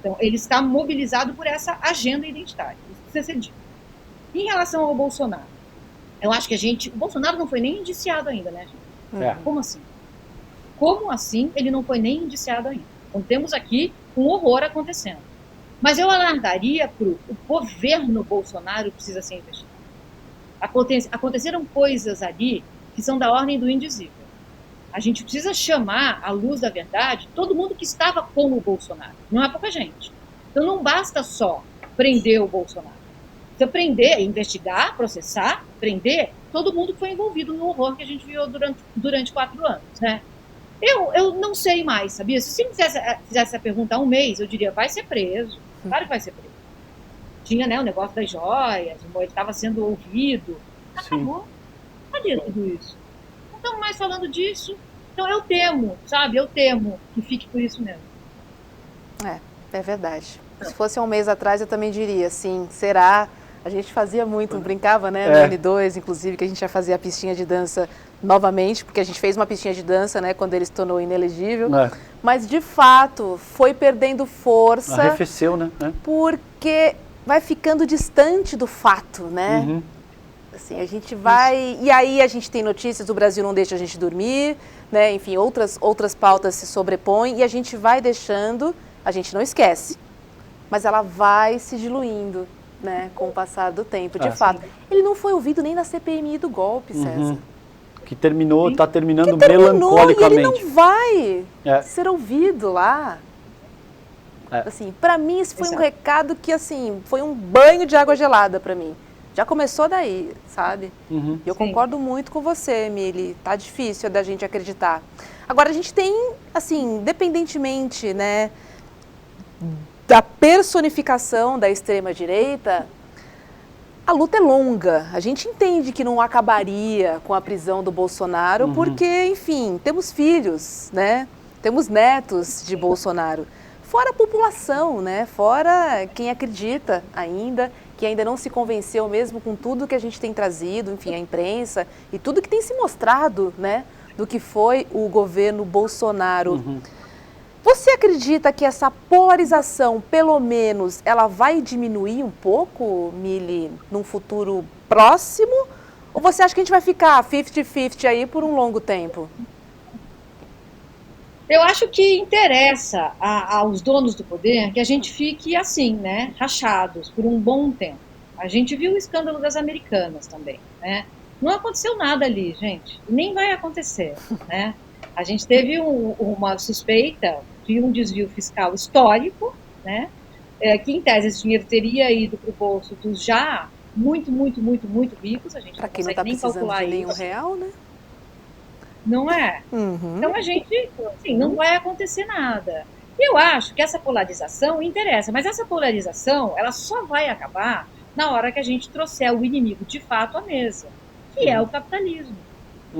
Então, ele está mobilizado por essa agenda identitária. Isso precisa ser dito. Em relação ao Bolsonaro, eu acho que o Bolsonaro não foi nem indiciado ainda, né, gente? Como assim? Como assim ele não foi nem indiciado ainda? Então, temos aqui um horror acontecendo. Mas eu alargaria para o governo Bolsonaro precisa ser investigado. Aconteceram coisas ali que são da ordem do indizível. A gente precisa chamar à luz da verdade todo mundo que estava com o Bolsonaro. Não é pouca gente. Então não basta só prender o Bolsonaro. Precisa prender, investigar, processar, prender todo mundo que foi envolvido no horror que a gente viu durante 4 anos, né? Eu não sei mais, sabia? Se você me fizesse essa pergunta há um mês, eu diria, vai ser preso. Claro que vai ser preso. Tinha, né, o negócio das joias, ele estava sendo ouvido. Acabou. Cadê tudo isso? Não estamos mais falando disso. Então eu temo, sabe? Eu temo que fique por isso mesmo. É verdade. Se fosse há um mês atrás, eu também diria, assim, será? A gente fazia muito, brincava, né, no N2, inclusive, que a gente já fazia a pistinha de dança novamente, porque a gente fez uma pistinha de dança, né, quando ele se tornou inelegível. Mas, de fato, foi perdendo força. Arrefeceu, né? Porque vai ficando distante do fato, né? Assim, a gente vai... E aí a gente tem notícias, o Brasil não deixa a gente dormir, né? Enfim, outras pautas se sobrepõem e a gente vai deixando, a gente não esquece, mas ela vai se diluindo, né? Com o passar do tempo, de fato. Ele não foi ouvido nem na CPMI do golpe, César. Que terminou, está terminando melancolicamente. E ele não vai ser ouvido lá. Assim, para mim, isso foi um recado que, assim, foi um banho de água gelada para mim. Já começou daí, sabe? E eu concordo muito com você, Mili. Tá difícil da gente acreditar. Agora, a gente tem, assim, independentemente, né, da personificação da extrema-direita, a luta é longa. A gente entende que não acabaria com a prisão do Bolsonaro, porque, enfim, temos filhos, né? Temos netos de Bolsonaro. Fora a população, né? Fora quem acredita ainda, que ainda não se convenceu mesmo com tudo que a gente tem trazido, enfim, a imprensa e tudo que tem se mostrado, né? Do que foi o governo Bolsonaro. Você acredita que essa polarização, pelo menos, ela vai diminuir um pouco, Mili, num futuro próximo? Ou você acha que a gente vai ficar 50-50 aí por um longo tempo? Eu acho que interessa aos donos do poder que a gente fique assim, né, rachados por um bom tempo. A gente viu o escândalo das Americanas também, né? Não aconteceu nada ali, gente, nem vai acontecer, né? A gente teve uma suspeita de um desvio fiscal histórico, né? Que em tese esse dinheiro teria ido para o bolso dos já muito ricos. A gente não consegue nem calcular isso. Nenhum real, né? Não é? Então a gente, assim, não vai acontecer nada. Eu acho que essa polarização interessa, mas essa polarização, ela só vai acabar na hora que a gente trouxer o inimigo de fato à mesa, que é o capitalismo.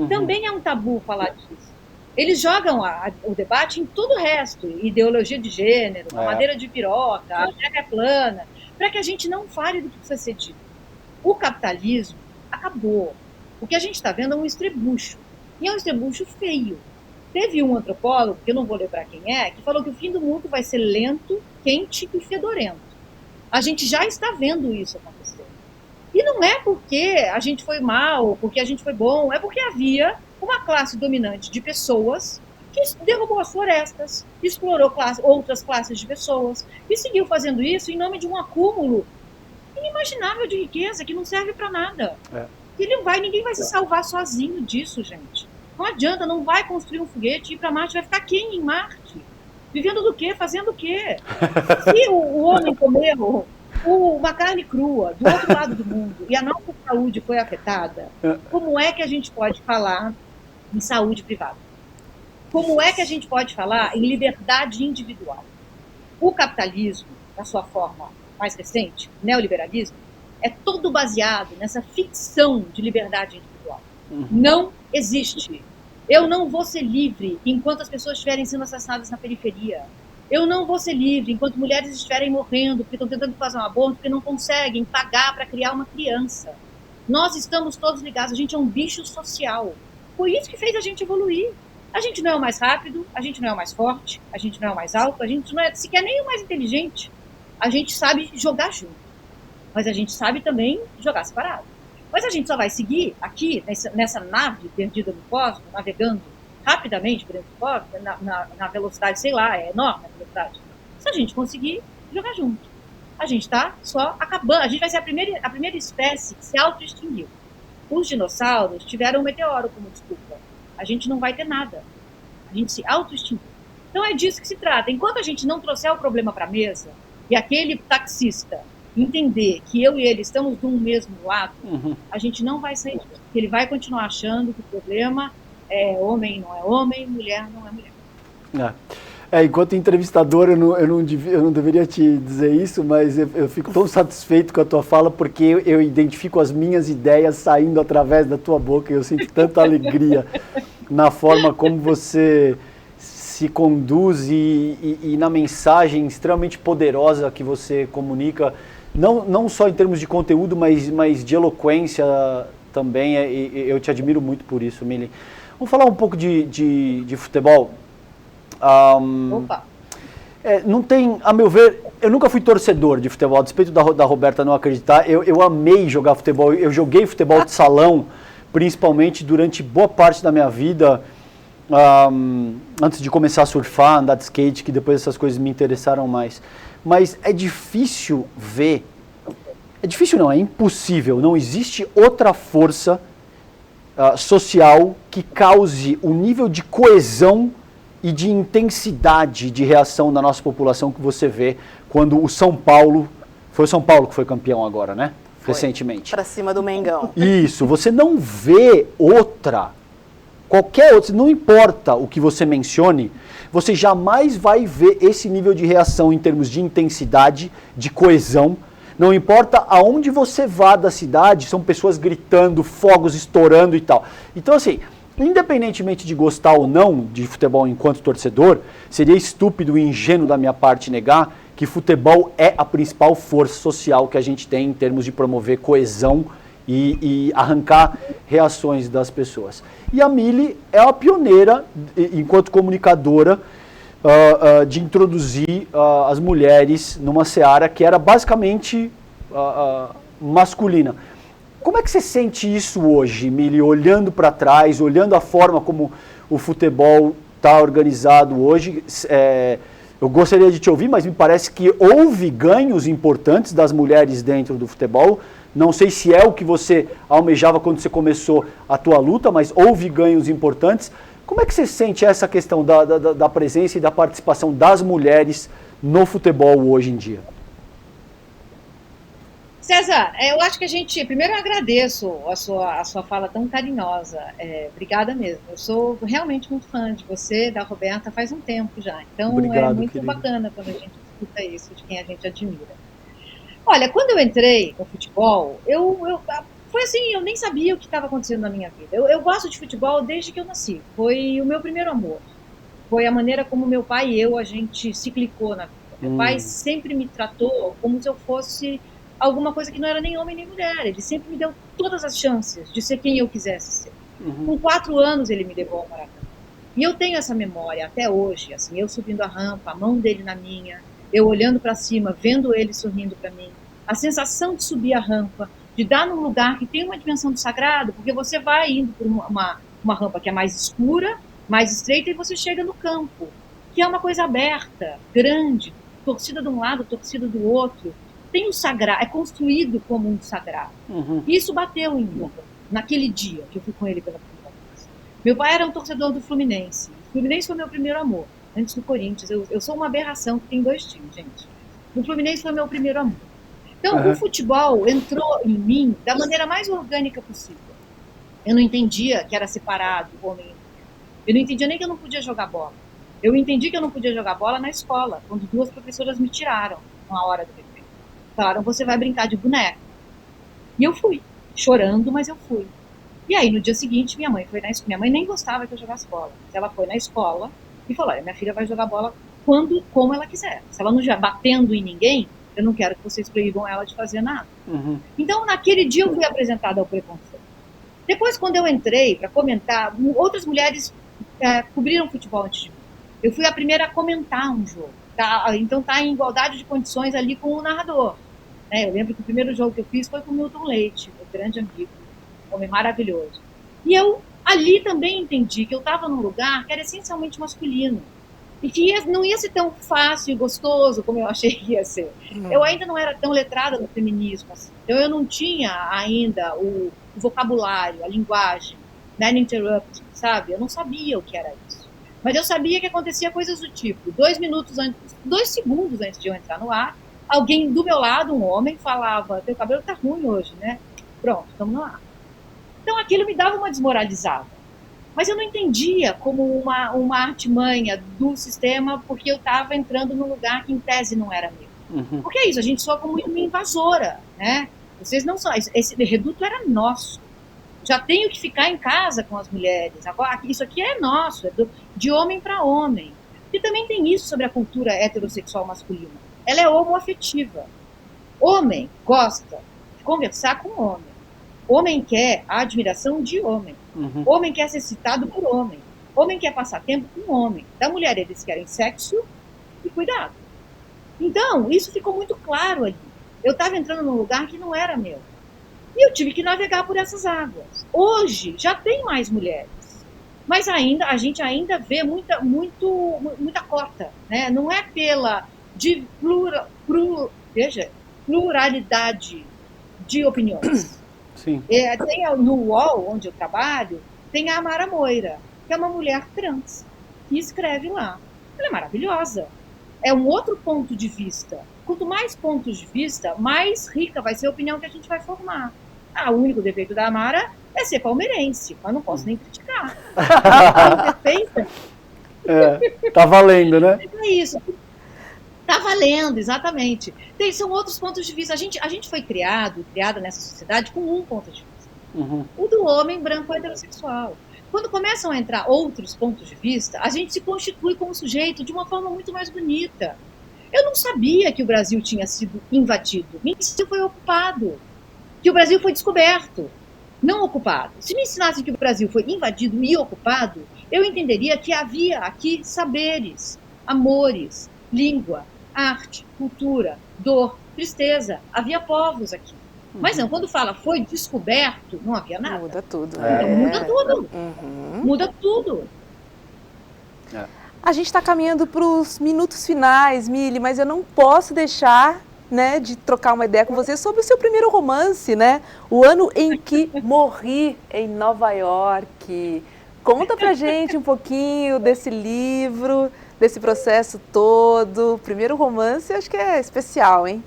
Também é um tabu falar disso. Eles jogam o debate em tudo o resto, ideologia de gênero, a madeira de piroca, a terra é plana, para que a gente não fale do que precisa ser dito. O capitalismo acabou. O que a gente está vendo é um estrebucho. E é um estrebucho feio. Teve um antropólogo, que eu não vou lembrar quem é, que falou que o fim do mundo vai ser lento, quente e fedorento. A gente já está vendo isso acontecer. E não é porque a gente foi mal, porque a gente foi bom, é porque havia uma classe dominante de pessoas que derrubou as florestas, explorou outras classes de pessoas e seguiu fazendo isso em nome de um acúmulo inimaginável de riqueza que não serve para nada. Ninguém vai se salvar sozinho disso, gente. Não adianta, não vai construir um foguete e ir para Marte, vai ficar quem em Marte? Vivendo do quê? Fazendo o quê? Se o homem comeu uma carne crua do outro lado do mundo e a nossa saúde foi afetada, como é que a gente pode falar em saúde privada? Como é que a gente pode falar em liberdade individual? O capitalismo, na sua forma mais recente, o neoliberalismo, é todo baseado nessa ficção de liberdade individual. Não existe. Eu não vou ser livre enquanto as pessoas estiverem sendo assassinadas na periferia. Eu não vou ser livre enquanto mulheres estiverem morrendo porque estão tentando fazer um aborto porque não conseguem pagar para criar uma criança. Nós estamos todos ligados, a gente é um bicho social. Foi isso que fez a gente evoluir. A gente não é o mais rápido, a gente não é o mais forte, a gente não é o mais alto, a gente não é sequer nem o mais inteligente. A gente sabe jogar junto, mas a gente sabe também jogar separado. Mas a gente só vai seguir aqui, nessa nave perdida no cosmos, navegando rapidamente por dentro do cosmos, na velocidade, sei lá, é enorme a velocidade, se a gente conseguir jogar junto. A gente está só acabando, a gente vai ser a primeira espécie que se auto-extinguiu. Os dinossauros tiveram um meteoro como desculpa. A gente não vai ter nada. A gente se auto-extinguiu. Então é disso que se trata. Enquanto a gente não trouxer o problema para a mesa e aquele taxista entender que eu e ele estamos de um mesmo lado, a gente não vai sair disso. Ele vai continuar achando que o problema é homem não é homem, mulher não é mulher. Enquanto entrevistador, eu não deveria te dizer isso, mas eu fico tão satisfeito com a tua fala, porque eu identifico as minhas ideias saindo através da tua boca e eu sinto tanta alegria na forma como você se conduz e na mensagem extremamente poderosa que você comunica, não só em termos de conteúdo, mas de eloquência também. Eu te admiro muito por isso, Mili. Vamos falar um pouco de futebol. Opa! Não tem, a meu ver, eu nunca fui torcedor de futebol, a despeito da Roberta não acreditar, eu amei jogar futebol, eu joguei futebol de salão, principalmente durante boa parte da minha vida, antes de começar a surfar, andar de skate, que depois essas coisas me interessaram mais. Mas é difícil ver, é impossível, não existe outra força social que cause o nível de coesão e de intensidade de reação da nossa população que você vê quando o São Paulo, foi o São Paulo que foi campeão agora, né? Recentemente. Para cima do Mengão. Isso, você não vê qualquer outra, não importa o que você mencione, você jamais vai ver esse nível de reação em termos de intensidade, de coesão. Não importa aonde você vá da cidade, são pessoas gritando, fogos estourando e tal. Então, assim, independentemente de gostar ou não de futebol enquanto torcedor, seria estúpido e ingênuo da minha parte negar que futebol é a principal força social que a gente tem em termos de promover coesão e arrancar reações das pessoas. E a Mili é a pioneira, enquanto comunicadora, de introduzir as mulheres numa seara que era basicamente masculina. Como é que você sente isso hoje, Mili, olhando para trás, olhando a forma como o futebol está organizado hoje? Eu gostaria de te ouvir, mas me parece que houve ganhos importantes das mulheres dentro do futebol. Não sei se é o que você almejava quando você começou a tua luta, mas houve ganhos importantes. Como é que você sente essa questão da presença e da participação das mulheres no futebol hoje em dia? César, eu acho que primeiro eu agradeço a sua fala tão carinhosa, obrigada mesmo, eu sou realmente muito fã de você, da Roberta, faz um tempo já, então obrigado, é muito querida. Bacana quando a gente escuta isso, de quem a gente admira. Olha, quando eu entrei no futebol, foi assim, eu nem sabia o que estava acontecendo na minha vida, eu gosto de futebol desde que eu nasci, foi o meu primeiro amor, foi a maneira como meu pai e a gente se clicou na vida. Meu pai sempre me tratou como se eu fosse alguma coisa que não era nem homem nem mulher. Ele sempre me deu todas as chances de ser quem eu quisesse ser. Com 4 anos ele me levou ao Maracanã. E eu tenho essa memória até hoje, assim, eu subindo a rampa, a mão dele na minha, eu olhando para cima, vendo ele sorrindo para mim, a sensação de subir a rampa, de dar num lugar que tem uma dimensão do sagrado, porque você vai indo por uma rampa que é mais escura, mais estreita, e você chega no campo, que é uma coisa aberta, grande, torcida de um lado, torcida do outro. Tem o sagrado, é construído como um sagrado. E isso bateu em mim, naquele dia que eu fui com ele pela primeira vez. Meu pai era um torcedor do Fluminense. O Fluminense foi meu primeiro amor, antes do Corinthians. Eu sou uma aberração que tem 2 times, gente. O Fluminense foi meu primeiro amor. Então, o futebol entrou em mim da maneira mais orgânica possível. Eu não entendia que era separado, homem e mulher. Eu não entendia nem que eu não podia jogar bola. Eu entendi que eu não podia jogar bola na escola, quando 2 professoras me tiraram uma hora do recreio. Falaram, você vai brincar de boneca. E eu fui, chorando, mas eu fui. E aí, no dia seguinte, minha mãe foi na escola. Minha mãe nem gostava que eu jogasse bola. Ela foi na escola e falou, olha, minha filha vai jogar bola quando, como ela quiser. Se ela não estiver batendo em ninguém, eu não quero que vocês proíbam ela de fazer nada. Então, naquele dia, eu fui apresentada ao preconceito. Depois, quando eu entrei para comentar, outras mulheres cobriram futebol antes de mim. Eu fui a primeira a comentar um jogo. Então, tá em igualdade de condições ali com o narrador. Eu lembro que o primeiro jogo que eu fiz foi com o Milton Leite, meu grande amigo, um homem maravilhoso. E eu, ali, também entendi que eu estava num lugar que era essencialmente masculino. E que não ia ser tão fácil e gostoso como eu achei que ia ser. Eu ainda não era tão letrada no feminismo. Assim. Então, eu não tinha ainda o vocabulário, a linguagem, man interrupt, sabe? Eu não sabia o que era isso. Mas eu sabia que acontecia coisas do tipo, 2 segundos antes de eu entrar no ar, alguém do meu lado, um homem, falava, teu cabelo tá ruim hoje, né? Pronto, estamos no ar. Então, aquilo me dava uma desmoralizada. Mas eu não entendia como uma artimanha do sistema, porque eu estava entrando num lugar que, em tese, não era meu. Porque é isso, a gente soa como uma invasora, né? Vocês não são... Esse reduto era nosso. Já tenho que ficar em casa com as mulheres. Agora, isso aqui é nosso, é de homem para homem. E também tem isso sobre a cultura heterossexual masculina. Ela é homoafetiva. Homem gosta de conversar com homem. Homem quer a admiração de homem. Homem quer ser citado por homem. Homem quer passar tempo com homem. Da mulher, eles querem sexo e cuidado. Então, isso ficou muito claro ali. Eu estava entrando num lugar que não era meu. E eu tive que navegar por essas águas. Hoje, já tem mais mulheres. Mas a gente ainda vê muita cota. Né? Não é pela pluralidade de opiniões. Sim. Tem no UOL, onde eu trabalho, tem a Amara Moira, que é uma mulher trans, que escreve lá. Ela é maravilhosa. É um outro ponto de vista. Quanto mais pontos de vista, mais rica vai ser a opinião que a gente vai formar. O único defeito da Amara é ser palmeirense, mas não posso nem criticar. É perfeita. Tá valendo, né? É isso. Tá valendo, exatamente. São outros pontos de vista. A gente foi criada nessa sociedade com um ponto de vista. O do homem branco heterossexual. Quando começam a entrar outros pontos de vista, a gente se constitui como sujeito de uma forma muito mais bonita. Eu não sabia que o Brasil tinha sido invadido. Me ensinaram que foi ocupado. Que o Brasil foi descoberto, não ocupado. Se me ensinassem que o Brasil foi invadido e ocupado, eu entenderia que havia aqui saberes, amores, língua, arte, cultura, dor, tristeza. Havia povos aqui. Mas não, quando fala foi descoberto, não havia nada. Muda tudo. Muda tudo. Muda tudo. A gente está caminhando para os minutos finais, Mili, mas eu não posso deixar, né, de trocar uma ideia com você sobre o seu primeiro romance, né? O Ano em que Morri em Nova York. Conta pra gente um pouquinho desse livro, desse processo todo. Primeiro romance, acho que é especial, hein?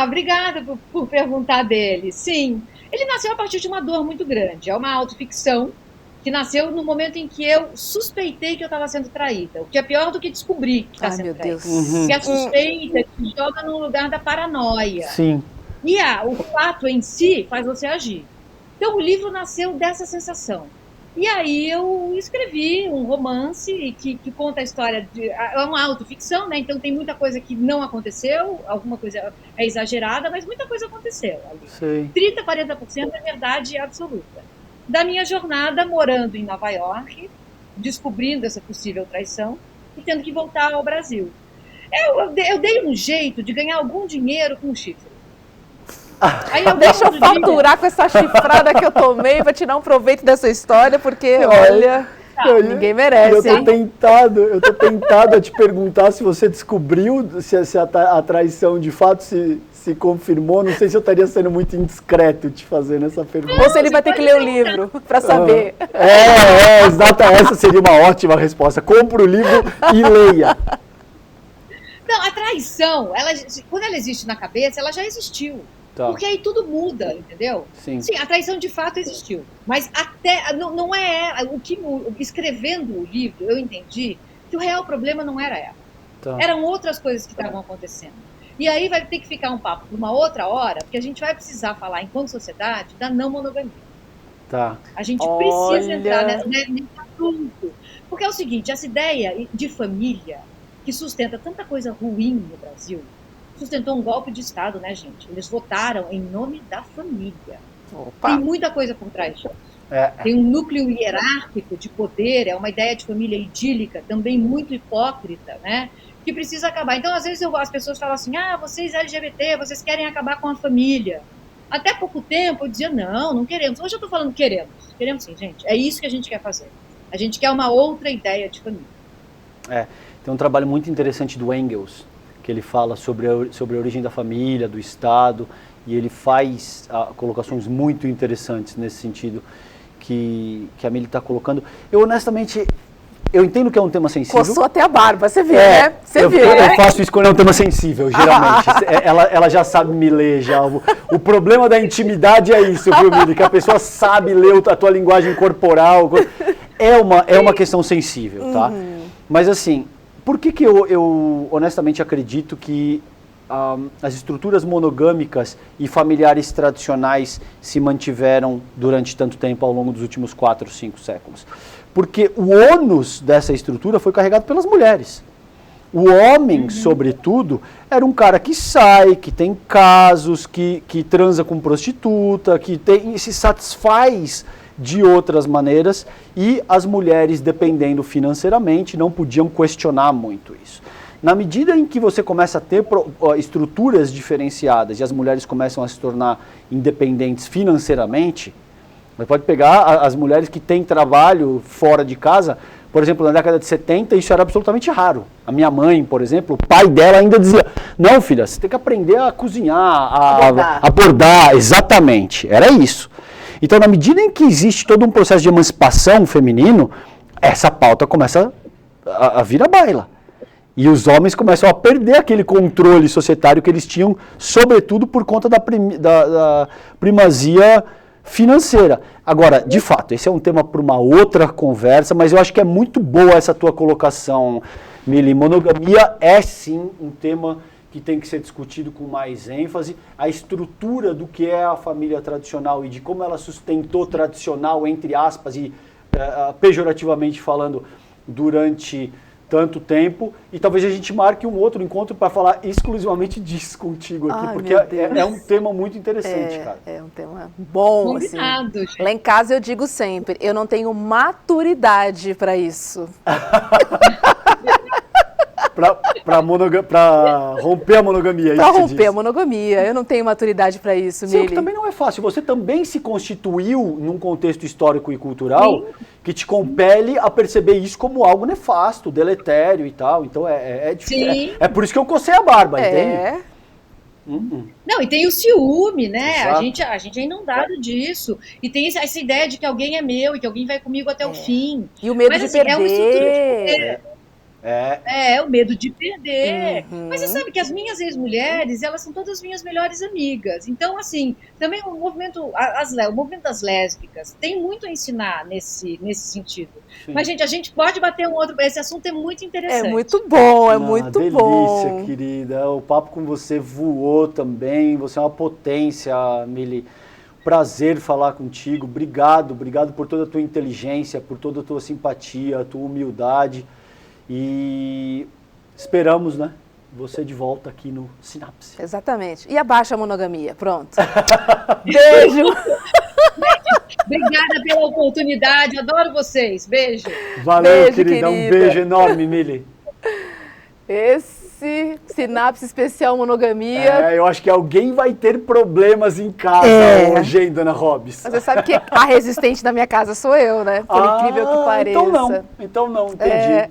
Obrigada por perguntar dele. Sim, ele nasceu a partir de uma dor muito grande. É uma autoficção que nasceu no momento em que eu suspeitei que eu estava sendo traída. O que é pior do que descobrir que está sendo traída. Porque a suspeita te joga no lugar da paranoia. Sim. E o fato em si faz você agir. Então o livro nasceu dessa sensação. E aí eu escrevi um romance que conta a história é uma autoficção, né? Então tem muita coisa que não aconteceu, alguma coisa é exagerada, mas muita coisa aconteceu ali. Sei. 30, 40% é verdade absoluta. Da minha jornada morando em Nova York, descobrindo essa possível traição e tendo que voltar ao Brasil. Eu dei um jeito de ganhar algum dinheiro com o chifre. Aí deixa eu faturar com essa chifrada que eu tomei para tirar um proveito dessa história, porque, olha, ninguém merece. Eu tô tentado a te perguntar se você descobriu se a traição de fato se confirmou. Não sei se eu estaria sendo muito indiscreto te fazendo essa pergunta. Ou se ele vai ter que ler o livro para saber. Exato. Essa seria uma ótima resposta. Compre o livro e leia. Não, a traição, quando ela existe na cabeça, ela já existiu. Tá. Porque aí tudo muda, entendeu? Sim, a traição de fato existiu. Mas até não é escrevendo o livro, eu entendi que o real problema não era ela. Tá. Eram outras coisas que estavam acontecendo. E aí vai ter que ficar um papo por uma outra hora, porque a gente vai precisar falar, enquanto sociedade, da não monogamia. Tá. A gente precisa entrar nesse assunto. Porque é o seguinte, essa ideia de família que sustenta tanta coisa ruim no Brasil, sustentou um golpe de Estado, né, gente? Eles votaram em nome da família. Opa. Tem muita coisa por trás disso. Tem um núcleo hierárquico de poder, é uma ideia de família idílica, também muito hipócrita, né? Que precisa acabar. Então, às vezes, as pessoas falam assim, vocês LGBT, vocês querem acabar com a família. Até pouco tempo, eu dizia, não queremos. Hoje eu estou falando queremos. Queremos sim, gente. É isso que a gente quer fazer. A gente quer uma outra ideia de família. Tem um trabalho muito interessante do Engels, que ele fala sobre a origem da família, do Estado, e ele faz colocações muito interessantes nesse sentido que a Mili está colocando. Eu, honestamente, eu entendo que é um tema sensível. Coçou até a barba, você viu, né? Você viu, eu faço isso quando é um tema sensível, geralmente. Ela já sabe me ler, já. O problema da intimidade é isso, viu, Mili? Que a pessoa sabe ler a tua linguagem corporal. É uma questão sensível, tá? Mas, assim, por que eu honestamente acredito que as estruturas monogâmicas e familiares tradicionais se mantiveram durante tanto tempo ao longo dos últimos 4, 5 séculos? Porque o ônus dessa estrutura foi carregado pelas mulheres. O homem, sobretudo, era um cara que sai, que tem casos, que transa com prostituta, que se satisfaz de outras maneiras, e as mulheres, dependendo financeiramente, não podiam questionar muito isso. Na medida em que você começa a ter estruturas diferenciadas e as mulheres começam a se tornar independentes financeiramente, você pode pegar as mulheres que têm trabalho fora de casa. Por exemplo, na década de 70, isso era absolutamente raro. A minha mãe, por exemplo, o pai dela ainda dizia, não, filha, você tem que aprender a cozinhar, a bordar. Exatamente, era isso. Então, na medida em que existe todo um processo de emancipação feminino, essa pauta começa a vir à baila. E os homens começam a perder aquele controle societário que eles tinham, sobretudo por conta da primazia financeira. Agora, de fato, esse é um tema para uma outra conversa, mas eu acho que é muito boa essa tua colocação, Mili. Monogamia é sim um tema que tem que ser discutido com mais ênfase. A estrutura do que é a família tradicional e de como ela sustentou tradicional, entre aspas, e pejorativamente falando, durante tanto tempo, e talvez a gente marque um outro encontro para falar exclusivamente disso contigo aqui, porque é um tema muito interessante, cara. É um tema bom, assim. Lá em casa eu digo sempre, eu não tenho maturidade para isso. Para romper a monogamia. Para romper a monogamia. Eu não tenho maturidade para isso, Mili. Sim, também não é fácil. Você também se constituiu num contexto histórico e cultural que te compele a perceber isso como algo nefasto, deletério e tal. Então é difícil. É por isso que eu cocei a barba, entende? Não, e tem o ciúme, né? A gente é inundado disso. E tem essa ideia de que alguém é meu e que alguém vai comigo até o fim. E o medo de perder. É uma estrutura de poder. O medo de perder. Mas você sabe que as minhas ex-mulheres, elas são todas minhas melhores amigas. Então, assim, também o movimento das lésbicas tem muito a ensinar nesse sentido. Sim. Mas, gente, a gente pode bater um outro... Esse assunto é muito interessante. É muito bom, muito bom. Delícia, querida. O papo com você voou também. Você é uma potência, Mili. prazer falar contigo. Obrigado por toda a tua inteligência, por toda a tua simpatia, a tua humildade. E esperamos, né, você de volta aqui no Sinapse. Exatamente. E abaixa a monogamia. Pronto. Beijo. Obrigada pela oportunidade. Adoro vocês. Beijo. Valeu, Beijo, querida. Um beijo enorme, Mili. Esse Sinapse especial monogamia. Eu acho que alguém vai ter problemas em casa hoje, hein, dona Robs? Mas você sabe que a resistente da minha casa sou eu, né? Por incrível que pareça. Então não, entendi.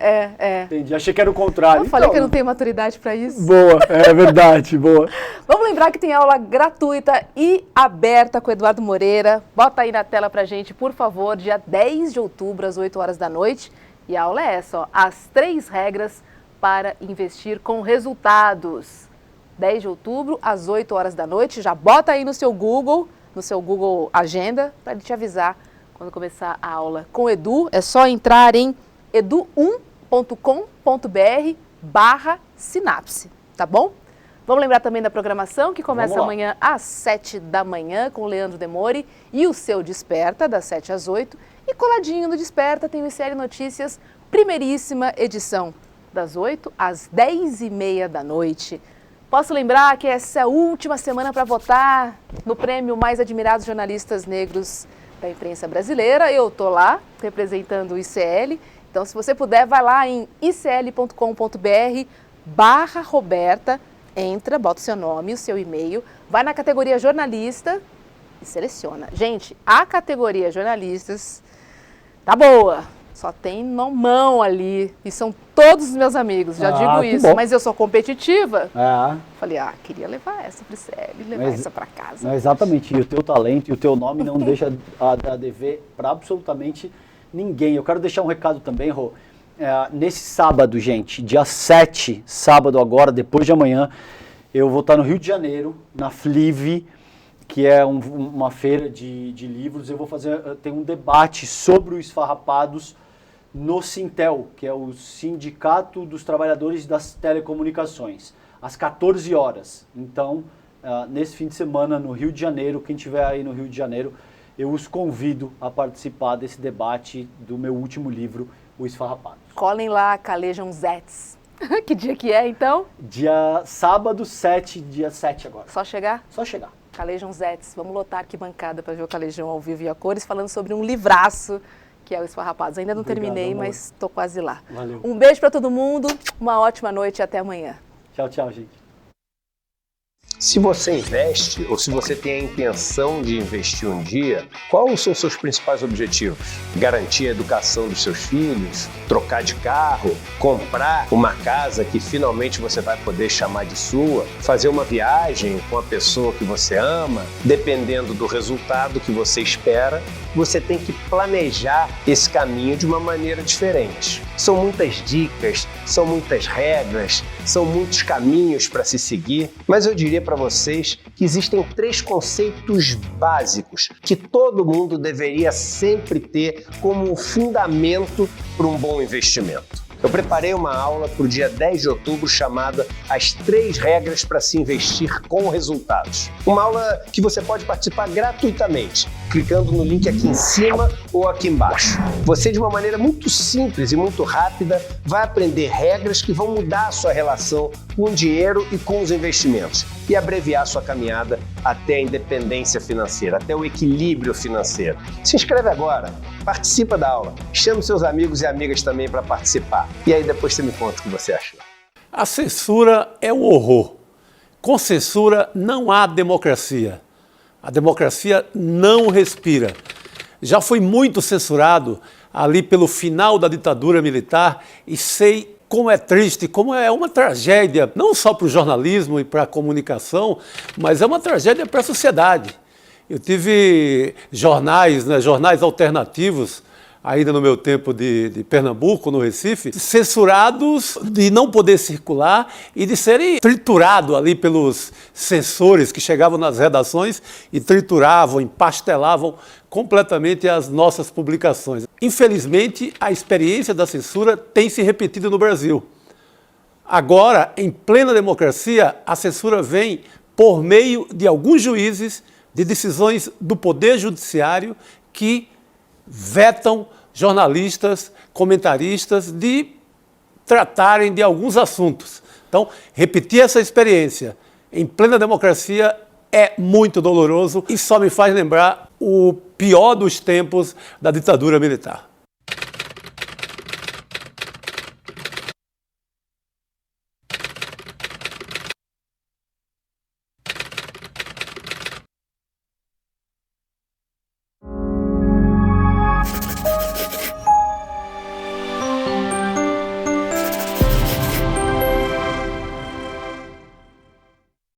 Entendi, achei que era o contrário. Eu falei que eu não tenho maturidade para isso. Boa, é verdade, boa. Vamos lembrar que tem aula gratuita e aberta com o Eduardo Moreira. Bota aí na tela pra gente, por favor, dia 10 de outubro, às 8 horas da noite. E a aula é essa, ó, as 3 regras para investir com resultados. 10 de outubro, às 8 horas da noite. Já bota aí no seu Google Agenda, para ele te avisar quando começar a aula com o Edu. É só entrar em edu1.com.br/sinapse, tá bom? Vamos lembrar também da programação, que começa amanhã às 7 da manhã com o Leandro Demore e o seu Desperta, das 7 às 8. E coladinho no Desperta tem o ICL Notícias, primeiríssima edição, das 8 às 10h30 da noite. Posso lembrar que essa é a última semana para votar no prêmio Mais Admirados Jornalistas Negros da Imprensa Brasileira. Eu estou lá representando o ICL. Então, se você puder, vai lá em icl.com.br/Roberta, entra, bota o seu nome, o seu e-mail, vai na categoria jornalista e seleciona. Gente, a categoria jornalistas tá boa. Só tem mão ali, e são todos os meus amigos, já digo isso, bom. Mas eu sou competitiva. Falei, queria levar essa para o ICL, levar essa para casa. Exatamente, e o teu talento e o teu nome não deixa a dever para absolutamente ninguém. Eu quero deixar um recado também, Rô. Nesse sábado, gente, dia 7, sábado agora, depois de amanhã, eu vou estar no Rio de Janeiro, na Flive, que é uma feira de livros. Eu vou tem um debate sobre os esfarrapados no Sintel, que é o Sindicato dos Trabalhadores das Telecomunicações, às 14 horas. Então, nesse fim de semana, no Rio de Janeiro, quem estiver aí no Rio de Janeiro, eu os convido a participar desse debate do meu último livro, O Esfarrapado. Colhem lá, calejam Zets. Que dia que é, então? Sábado 7, dia 7 agora. Só chegar? Só chegar. Calejão Zets. Vamos lotar aqui bancada para ver o Calejão ao vivo e a cores, falando sobre um livraço, que é o Esfarrapados. Ainda não terminei, mas estou quase lá. Valeu. Um beijo para todo mundo, uma ótima noite e até amanhã. Tchau, tchau, gente. Se você investe ou se você tem a intenção de investir um dia, quais são os seus principais objetivos? Garantir a educação dos seus filhos? Trocar de carro? Comprar uma casa que finalmente você vai poder chamar de sua? Fazer uma viagem com a pessoa que você ama? Dependendo do resultado que você espera, você tem que planejar esse caminho de uma maneira diferente. São muitas dicas, são muitas regras, são muitos caminhos para se seguir, mas eu diria para vocês que existem 3 conceitos básicos que todo mundo deveria sempre ter como fundamento para um bom investimento. Eu preparei uma aula para o dia 10 de outubro chamada As 3 Regras para se Investir com Resultados. Uma aula que você pode participar gratuitamente, clicando no link aqui em cima ou aqui embaixo. Você, de uma maneira muito simples e muito rápida, vai aprender regras que vão mudar a sua relação com o dinheiro e com os investimentos e abreviar a sua caminhada até a independência financeira, até o equilíbrio financeiro. Se inscreve agora, participa da aula, chame seus amigos e amigas também para participar. E aí depois você me conta o que você achou. A censura é um horror. Com censura não há democracia. A democracia não respira. Já fui muito censurado ali pelo final da ditadura militar e sei como é triste, como é uma tragédia, não só para o jornalismo e para a comunicação, mas é uma tragédia para a sociedade. Eu tive jornais alternativos, ainda no meu tempo de Pernambuco, no Recife, censurados de não poder circular e de serem triturados ali pelos censores que chegavam nas redações e trituravam, empastelavam completamente as nossas publicações. Infelizmente, a experiência da censura tem se repetido no Brasil. Agora, em plena democracia, a censura vem por meio de alguns juízes de decisões do Poder Judiciário que vetam jornalistas, comentaristas de tratarem de alguns assuntos. Então, repetir essa experiência em plena democracia é muito doloroso e só me faz lembrar o pior dos tempos da ditadura militar.